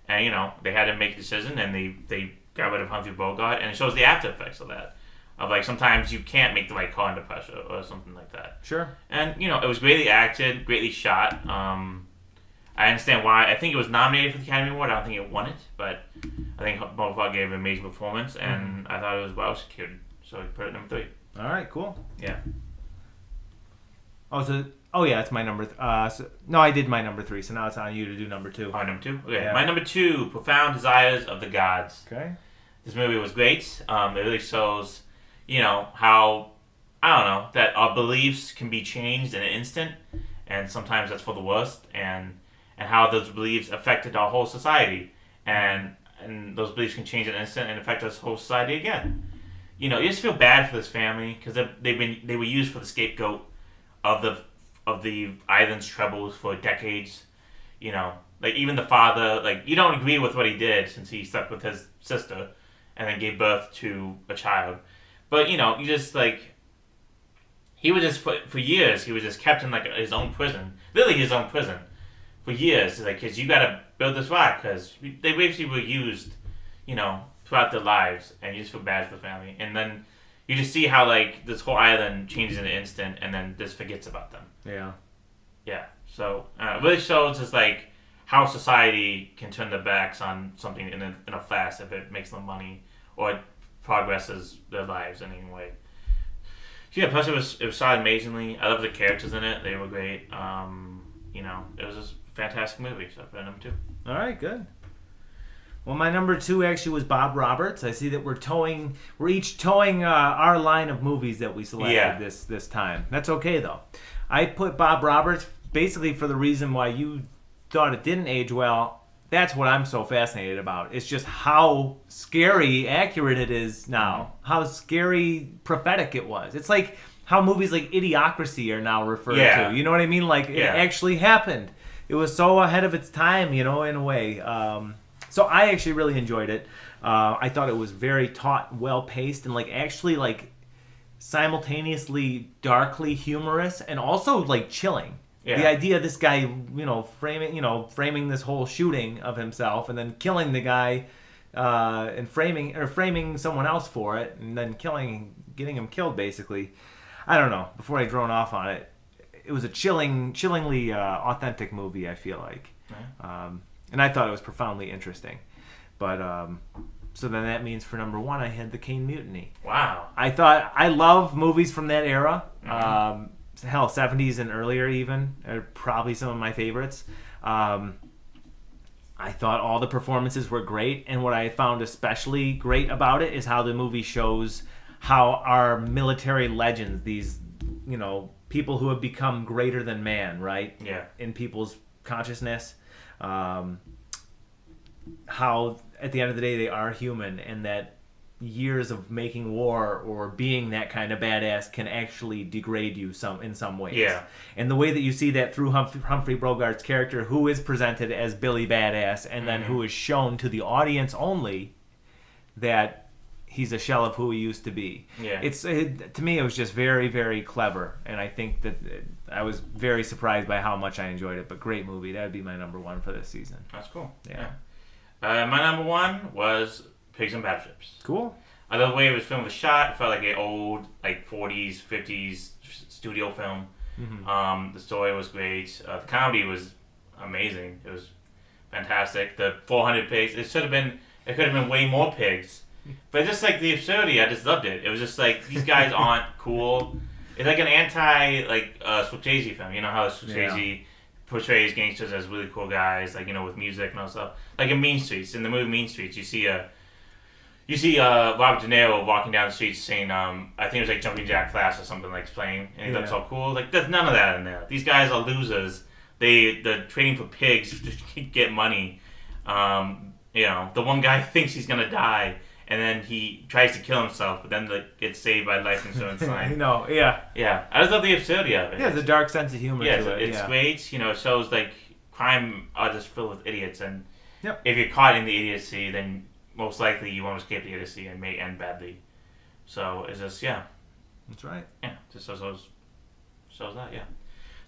And, they had to make a decision, and they got rid of Humphrey Bogart, and it shows the after effects of that. Of, like, sometimes you can't make the right call under pressure, or something like that. Sure. And, it was greatly acted, greatly shot. I understand why. I think it was nominated for the Academy Award. I don't think it won it, but I think Bogart gave an amazing performance, and I thought it was well executed. So he put it at number 3. All right. Cool. Yeah. Yeah, it's my number. No, I did my number 3, so now it's on you to do number 2. Oh, number 2? Okay. Yeah. My number 2, Profound Desires of the Gods. Okay. This movie was great. It really shows, how, I don't know, that our beliefs can be changed in an instant, and sometimes that's for the worst, and how those beliefs affected our whole society, and those beliefs can change in an instant and affect us whole society again. You just feel bad for this family, because they were used for the scapegoat of the island's troubles for decades. Like even the father, like you don't agree with what he did since he slept with his sister and then gave birth to a child. But you just like he was just for years he was just kept in like his own prison, literally his own prison for years. It's like, cause you gotta build this rock, cause they basically were used, throughout their lives, and you just feel bad for the family. And then you just see how like this whole island changes in an instant, and then just forgets about them. Yeah. Yeah. So it really shows us like how society can turn their backs on something in a flash if it makes them money or it progresses their lives in any way. So yeah, plus it was shot amazingly. I love the characters in it; they were great. It was just a fantastic movie. So I put it at number 2. All right. Good. Well, my number 2 actually was Bob Roberts. I see that we're each towing our line of movies that we selected this time. That's okay though. I put Bob Roberts basically for the reason why you thought it didn't age well. That's what I'm so fascinated about. It's just how scary accurate it is now. How scary prophetic it was. It's like how movies like Idiocracy are now referred to. You know what I mean? Like it actually happened. It was so ahead of its time, in a way. So I actually really enjoyed it. I thought it was very taut, well paced, and actually simultaneously darkly humorous and also chilling. Yeah. The idea of this guy, framing this whole shooting of himself and then killing the guy, and framing someone else for it and then getting him killed basically. I don't know. Before I drone off on it, it was a chillingly authentic movie. I feel like. Yeah. And I thought it was profoundly interesting. But, so then that means for number 1, I had The Cane Mutiny. Wow. I love movies from that era. Mm-hmm. Hell, 70s and earlier even are probably some of my favorites. I thought all the performances were great, and what I found especially great about it is how the movie shows how our military legends, these, people who have become greater than man, right? Yeah. In people's consciousness, how at the end of the day they are human, and that years of making war or being that kind of badass can actually degrade you in some ways. Yeah. And the way that you see that through Humphrey Bogart's character, who is presented as Billy Badass, and then who is shown to the audience only that he's a shell of who he used to be. Yeah. To me, it was just very, very clever, and I think that I was very surprised by how much I enjoyed it. But great movie. That would be my number one for this season. That's cool. Yeah. My number one was Pigs and Battleships. Cool. I love the way it was filmed, was shot. It felt like an old, 40s, 50s studio film. Mm-hmm. The story was great. The comedy was amazing. It was fantastic. The 400 pigs. It could have been way more pigs. But just like the absurdity, I just loved it. It was just like, these guys aren't cool. It's like an Scorsese film. You know how Scorsese portrays gangsters as really cool guys, with music and all stuff. Like in Mean Streets, in the movie Mean Streets, you see Robert De Niro walking down the streets saying, I think it was like Jumping Jack Flash or something, playing, and he looks all cool. There's none of that in there. These guys are losers. They're trading for pigs to get money. The one guy thinks he's gonna die, and then he tries to kill himself, but then gets saved by life insurance line. Yeah. Yeah, I just love the absurdity of it. Yeah, it's a dark sense of humor to it. It's great. It shows crime are just filled with idiots, and Yep. if you're caught in the idiocy, then most likely you won't escape the idiocy and may end badly. So it's just That's right. Yeah, just shows that. Yeah.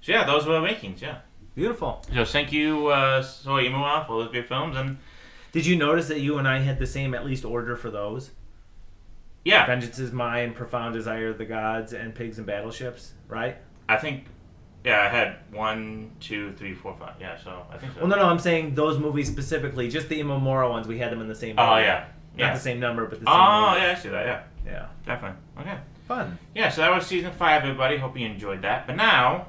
So yeah, those were our rankings. Yeah. Beautiful. So thank you, Soy Imua, for those great films. And did you notice that you and I had the same at least order for those? Yeah. Vengeance is Mine, Profound Desire of the Gods, and Pigs and Battleships, right? I think. Yeah, I had 1, 2, 3, 4, 5. Yeah, so I think so. Well, no, I'm saying those movies specifically, just the Imamura ones. We had them in the same. Oh order. yeah. Not the same number, but the same. Oh order. yeah, I see that. Yeah. Yeah. Definitely. Okay. Fun. Yeah, so that was season 5, everybody. Hope you enjoyed that. But now,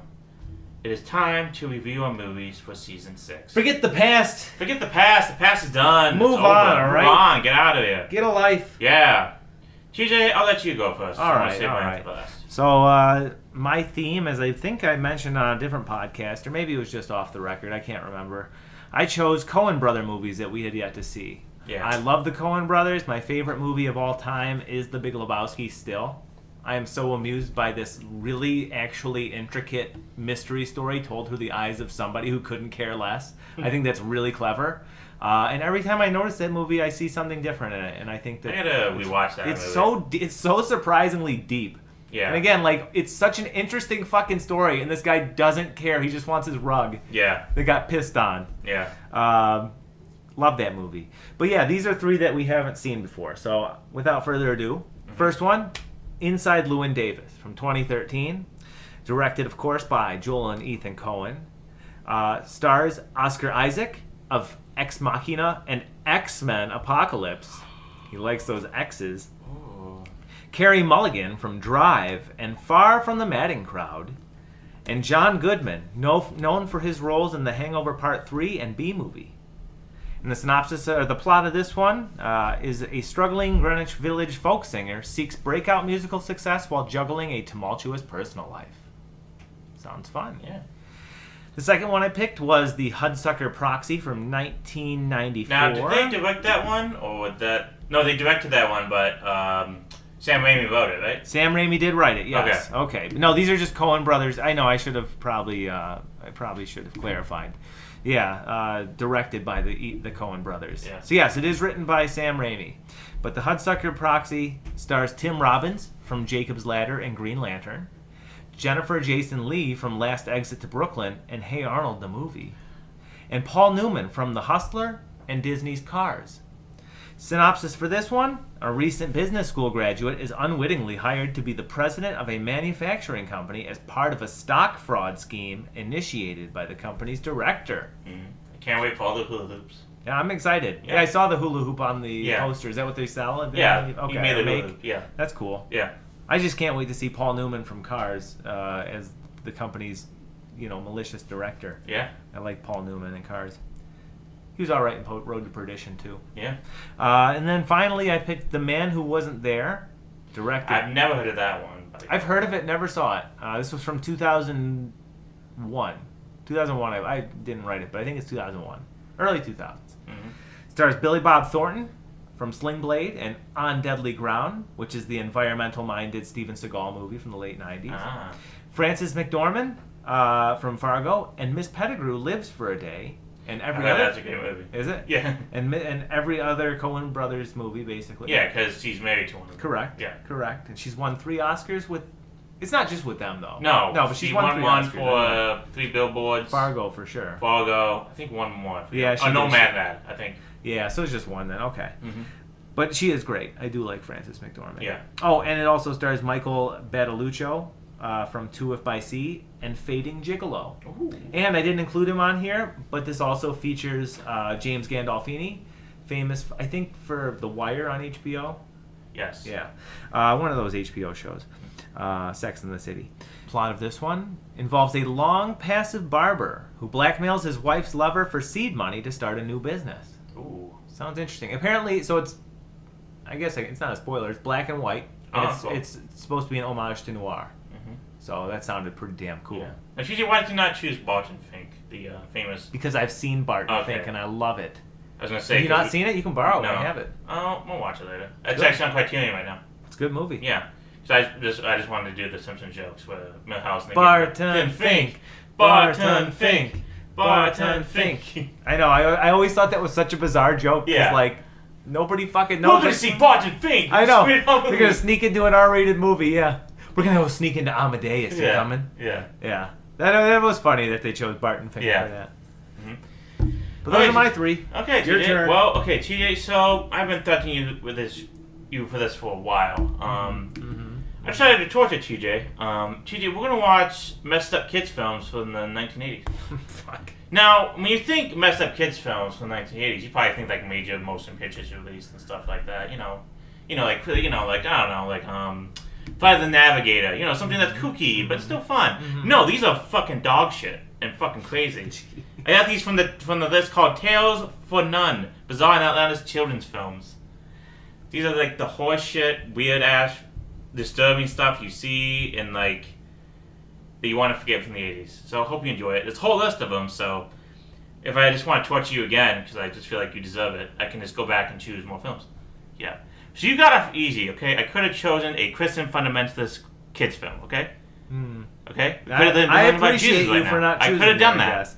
it is time to review our movies for season 6. Forget the past. Forget the past. The past is done. Move It's on, over. all right? Move on. Get out of here. Get a life. Yeah. TJ, I'll let you go first. All I right. wanna save All mine right. for last. So my theme, as I think I mentioned on a different podcast, or maybe it was just off the record, I can't remember. I chose Coen Brother movies that we had yet to see. Yeah. I love the Coen Brothers. My favorite movie of all time is The Big Lebowski still. I am so amused by this really actually intricate mystery story told through the eyes of somebody who couldn't care less. I think that's really clever. And every time I notice that movie, I see something different in it, and I think that I gotta rewatch that movie. it's so surprisingly deep. Yeah. And again, it's such an interesting fucking story, and this guy doesn't care. He just wants his rug. Yeah. That got pissed on. Yeah. Love that movie. But yeah, these are 3 that we haven't seen before. So without further ado, first one, Inside Llewyn Davis from 2013. Directed, of course, by Joel and Ethan Coen. Stars Oscar Isaac of Ex Machina and X-Men Apocalypse. He likes those X's. Ooh. Carey Mulligan from Drive and Far From the Madding Crowd. And John Goodman, known for his roles in The Hangover Part 3 and B-Movie. And the synopsis, or the plot of this one, is a struggling Greenwich Village folk singer seeks breakout musical success while juggling a tumultuous personal life. Sounds fun. Yeah. The second one I picked was The Hudsucker Proxy from 1994. Now, did they direct that one, or would that? No, they directed that one, but Sam Raimi wrote it, right? Sam Raimi did write it. Yes. Okay. No, these are just Coen Brothers. I know. I should have probably. I probably should have clarified. Yeah, directed by the Coen Brothers. Yeah. So yes, it is written by Sam Raimi. But The Hudsucker Proxy stars Tim Robbins from Jacob's Ladder and Green Lantern, Jennifer Jason Leigh from Last Exit to Brooklyn and Hey Arnold the Movie, and Paul Newman from The Hustler and Disney's Cars. Synopsis for this one: a recent business school graduate is unwittingly hired to be the president of a manufacturing company as part of a stock fraud scheme initiated by the company's director. Mm-hmm. I can't wait for all the hula hoops. Yeah, I'm excited. Yeah, I saw the hula hoop on the poster. Is that what they sell? Yeah, Okay, he made the make. hula hoop. Yeah. That's cool. Yeah. I just can't wait to see Paul Newman from Cars as the company's, malicious director. Yeah. I like Paul Newman in Cars. He was all right in Road to Perdition too. Yeah. And then finally, I picked The Man Who Wasn't There, directed. I've never heard of that one. But I've heard of it, never saw it. This was from 2001. 2001. I didn't write it, but I think it's 2001, early 2000s. Mm-hmm. Stars Billy Bob Thornton from Sling Blade and On Deadly Ground, which is the environmental-minded Steven Seagal movie from the late 90s. Ah. Frances McDormand from Fargo, and Miss Pettigrew Lives for a Day. And every other, that's a good movie. Is it? Yeah. And every other Coen Brothers movie, basically. Yeah, because she's married to one of them. Correct. Yeah. Correct. And she's won 3 Oscars with... It's not just with them, though. No, but she's she won won 3 one Oscars, for 3 Billboards. Fargo, for sure. Fargo. I think one more. Yeah, she did. Nomadland, I think. Yeah, so it's just one then. Okay. Mm-hmm. But she is great. I do like Frances McDormand. Yeah. Oh, and it also stars Michael Badaluccio from Two If by Sea and Fading Gigolo. Ooh. And I didn't include him on here, but this also features James Gandolfini, famous, I think, for The Wire on HBO. Yes. Yeah. One of those HBO shows. Sex and the City. Plot of this one involves a long, passive barber who blackmails his wife's lover for seed money to start a new business. Ooh. Sounds interesting. Apparently, so it's, I guess it's not a spoiler, it's black and white. And Cool. it's supposed to be an homage to noir. Mm-hmm. So that sounded pretty damn cool. Yeah. And Gigi, why did you not choose Barton Fink, the famous... Because I've seen Barton Okay. Fink and I love it. I was going to say... Have you not seen it? You can borrow it. I have it. Oh, we'll watch it later. It's Good. actually on Criterion right now. It's a good movie. Yeah. So I just wanted to do the Simpsons jokes where Milhouse... and Barton Fink. Barton Fink. Barton Fink. I know. I always thought that was such a bizarre joke. Because, Yeah. like, nobody fucking We're knows. going to see Barton Fink! I know. Sweet They're going to sneak into an R-rated movie, yeah. We're going to go sneak into Amadeus. You Yeah. coming? Yeah. Yeah. That was funny that they chose Barton Fink Yeah. for that. Mm-hmm. But those are my 3. Okay, Your TJ. turn. Well, okay, TJ. So I've been threatening you for this for a while. I decided to torture TJ. TJ, we're gonna watch messed up kids films from the 1980s. Fuck. Now, when you think messed up kids films from the 1980s, you probably think like major motion pictures released and stuff like that. like I don't know, like Flight of the Navigator. Something that's kooky but still fun. Mm-hmm. No, these are fucking dog shit and fucking crazy. I got these from the list called Tales for None: Bizarre and Outlandish Children's Films. These are like the horse shit, weird ass, disturbing stuff you see and like that you want to forget from the 80s. So I hope you enjoy it. There's a whole list of them. So if I just want to torture you again because I just feel like you deserve it, I can just go back and choose more films. Yeah. So you got off easy, okay? I could have chosen a Christian fundamentalist kids film, okay? Okay? I appreciate you for not choosing I could have done it, I that. guess.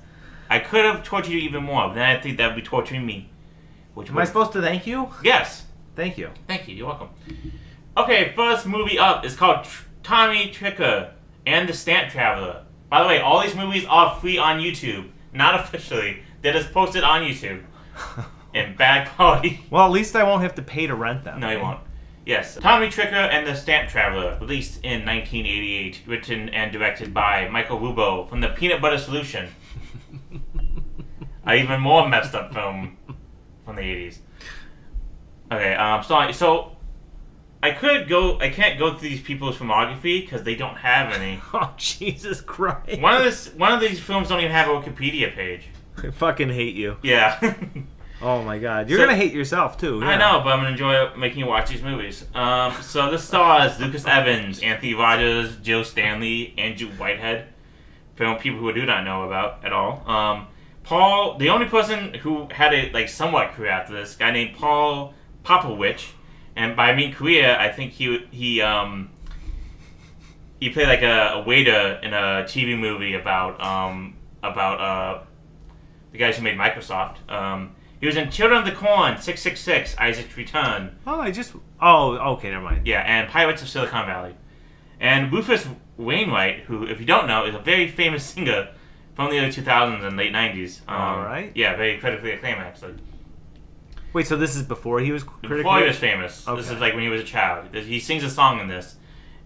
I could have tortured you even more, but then I think that would be torturing me. Am I supposed to thank you? Yes. Thank you. Thank you. You're welcome. Okay, first movie up is called Tommy Tricker and the Stamp Traveler. By the way, all these movies are free on YouTube. Not officially. They're just posted on YouTube. In bad quality. Well, at least I won't have to pay to rent them. No, you won't. Yes. Tommy Tricker and the Stamp Traveler, released in 1988, written and directed by Michael Rubo from the Peanut Butter Solution. An even more messed up film from the 80s. Okay, so I can't go through these people's filmography because they don't have any. Oh, Jesus Christ. One of these films don't even have a Wikipedia page. I fucking hate you. Yeah. Oh my God. You're going to hate yourself too. Yeah. I know, but I'm going to enjoy making you watch these movies. So this stars Lucas Evans, Anthony Rogers, Joe Stanley, Andrew Whitehead. Film people who do not know about at all. Paul, the only person who had a somewhat career after this, guy named Paul Popowich, and by I mean career, I think he played like a waiter in a TV movie about the guys who made Microsoft. He was in Children of the Corn, 666, Isaac's Return. Okay, never mind. Yeah, and Pirates of Silicon Valley. And Rufus Wainwright, who, if you don't know, is a very famous singer from the early 2000s and late 90s. All right. Yeah, very critically acclaimed, actually. Wait, so this is before he was critically... Before he was famous. Okay. This is like when he was a child. He sings a song in this,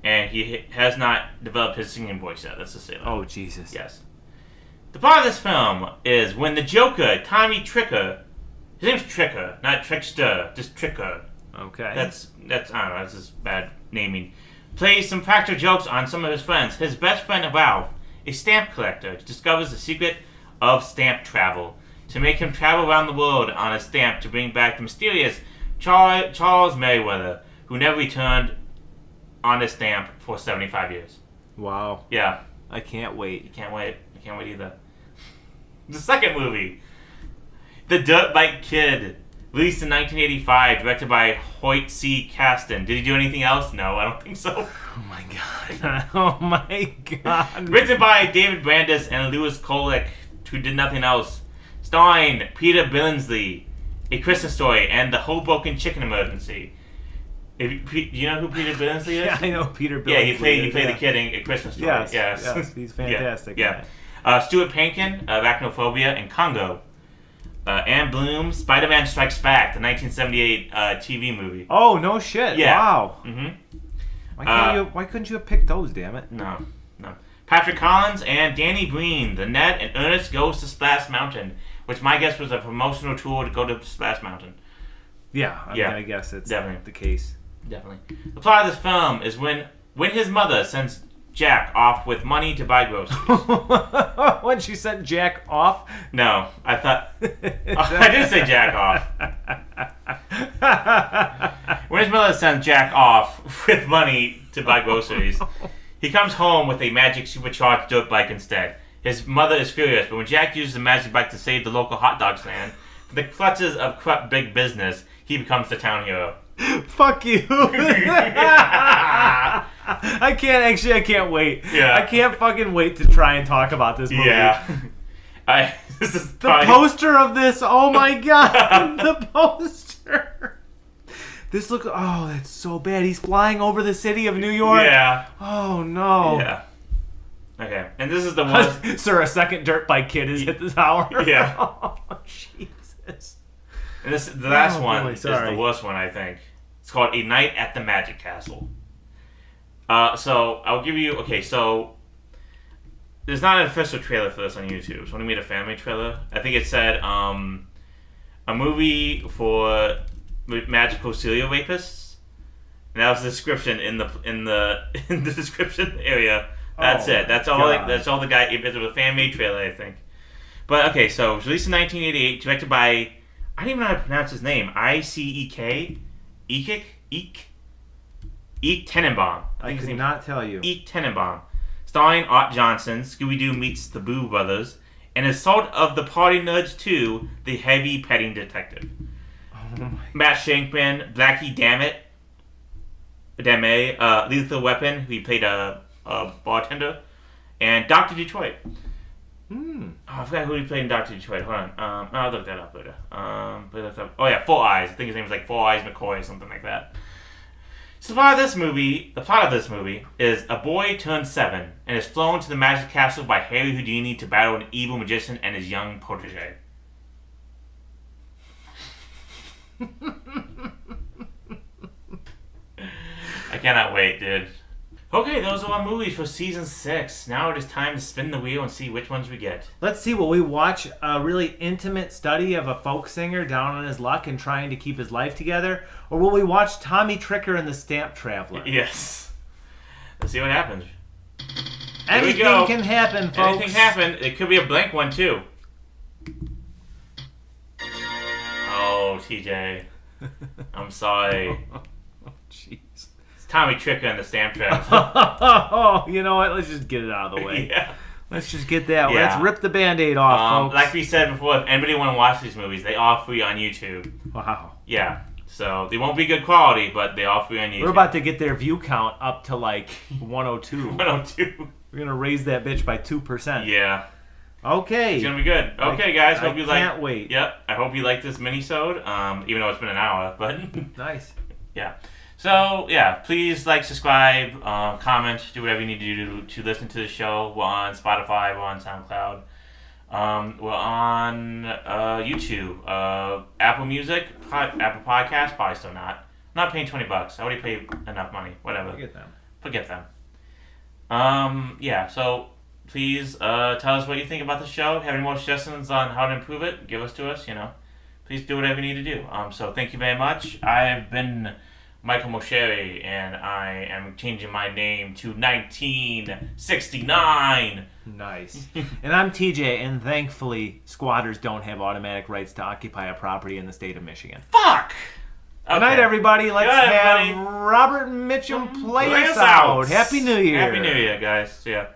and he has not developed his singing voice yet. Let's just say that. Oh, Jesus. Yes. The plot of this film is when the Joker, Tommy Tricker, his name's Tricker, not Trickster, just Tricker. Okay. That's I don't know, that's just bad naming. Plays some practical jokes on some of his friends. His best friend, Ralph, a stamp collector, discovers the secret of stamp travel. to make him travel around the world on a stamp to bring back the mysterious Charles Merriweather, who never returned on his stamp for 75 years. Wow. Yeah. I can't wait. You can't wait. I can't wait either. The second movie, The Dirt Bike Kid, released in 1985, directed by Hoyt C. Caston. Did he do anything else? No, I don't think so. Oh my god. Oh my god. Written by David Brandis and Lewis Kolick, who did nothing else. Starring Peter Billingsley, A Christmas Story, and The Hoboken Chicken Emergency. Do you know who Peter Billingsley is? Yeah, I know Peter Billingsley. Yeah, he played the kid in A Christmas Story. Yes, he's fantastic. Yeah. Stuart Pankin, Arachnophobia, and Congo. Ann Bloom, Spider-Man Strikes Back, the 1978 TV movie. Oh, no shit. Yeah. Wow. Mm-hmm. Why couldn't you have picked those, damn it? No. Patrick Collins and Danny Breen, The Net and Ernest Goes to Splash Mountain, which my guess was a promotional tour to go to Splash Mountain. Yeah, I guess it's definitely the case. Definitely. The plot of this film is when his mother sends Jack off with money to buy groceries. When she sent Jack off? No, I thought... I did say Jack off. When his mother sends Jack off with money to buy groceries, he comes home with a magic supercharged dirt bike instead. His mother is furious, but when Jack uses the magic bike to save the local hot dog stand from the clutches of corrupt big business, he becomes the town hero. Fuck you. I can't wait. Yeah. I can't fucking wait to try and talk about this movie. Yeah. This is the poster of this, oh my god. The poster. This looks, oh, that's so bad. He's flying over the city of New York. Yeah. Oh no. Yeah. Okay. And this is the one. Sir, a second dirt bike kid has hit the tower. Yeah. Oh, Jesus. And the last one boy, is the worst one, I think. It's called A Night at the Magic Castle. So I'll give you. Okay, so there's not an official trailer for this on YouTube. So when I made a family trailer, I think it said a movie for magical serial rapists, and that was the description in the description area. That's it. That's all. That's all the guy. It was a fan-made trailer, I think. But okay, so it was released in 1988, directed by, I don't even know how to pronounce his name. Icek. Eek Tenenbaum. I could not tell you. Eek Tenenbaum. Starring Art Johnson, Scooby-Doo meets the Boo Brothers, and Assault of the Party Nerds 2, The Heavy Petting Detective. Oh Matt Shankman, Blackie Dame, Lethal Weapon, who he played a bartender, and Dr. Detroit. Oh, I forgot who he played in Dr. Detroit. Hold on. I'll look that up later. Oh yeah, Four Eyes. I think his name was like Four Eyes McCoy or something like that. So the plot of this movie is a boy turns 7 and is flown to the magic castle by Harry Houdini to battle an evil magician and his young protege. I cannot wait, dude. Okay, those are our movies for season 6. Now it is time to spin the wheel and see which ones we get. Let's see. Will we watch a really intimate study of a folk singer down on his luck and trying to keep his life together? Or will we watch Tommy Tricker and the Stamp Traveler? Yes. Let's see what happens. Anything can happen, folks. Anything can happen. It could be a blank one, too. Oh, TJ. I'm sorry. Jeez. Tommy Tricker and the Stamp Traveler. Oh, you know what? Let's just get it out of the way. Yeah. Let's just get that. Yeah. Let's rip the Band-Aid off, folks. Like we said before, if anybody want to watch these movies, they are free on YouTube. Wow. Yeah. So they won't be good quality, but they are free on YouTube. We're about to get their view count up to like 102. 102. We're going to raise that bitch by 2%. Yeah. Okay. It's going to be good. Okay, guys. Hope you like. Can't wait. Yep. I hope you like this minisode, even though it's been an hour. But nice. Yeah. So, yeah, please like, subscribe, comment, do whatever you need to do to listen to the show. We're on Spotify, we're on SoundCloud, we're on YouTube, Apple Music, Apple Podcasts, probably still not. I'm not paying $20. I already paid enough money. Whatever. Forget them. Yeah, so please tell us what you think about the show. Have any more suggestions on how to improve it? Give us to us, Please do whatever you need to do. So thank you very much. I've been Michael Moshere, and I am changing my name to 1969. Nice. And I'm TJ, and thankfully, squatters don't have automatic rights to occupy a property in the state of Michigan. Fuck! Good night, everybody. Let's Good night, have everybody. Robert Mitchum play us out. Happy New Year. Happy New Year, guys. See ya.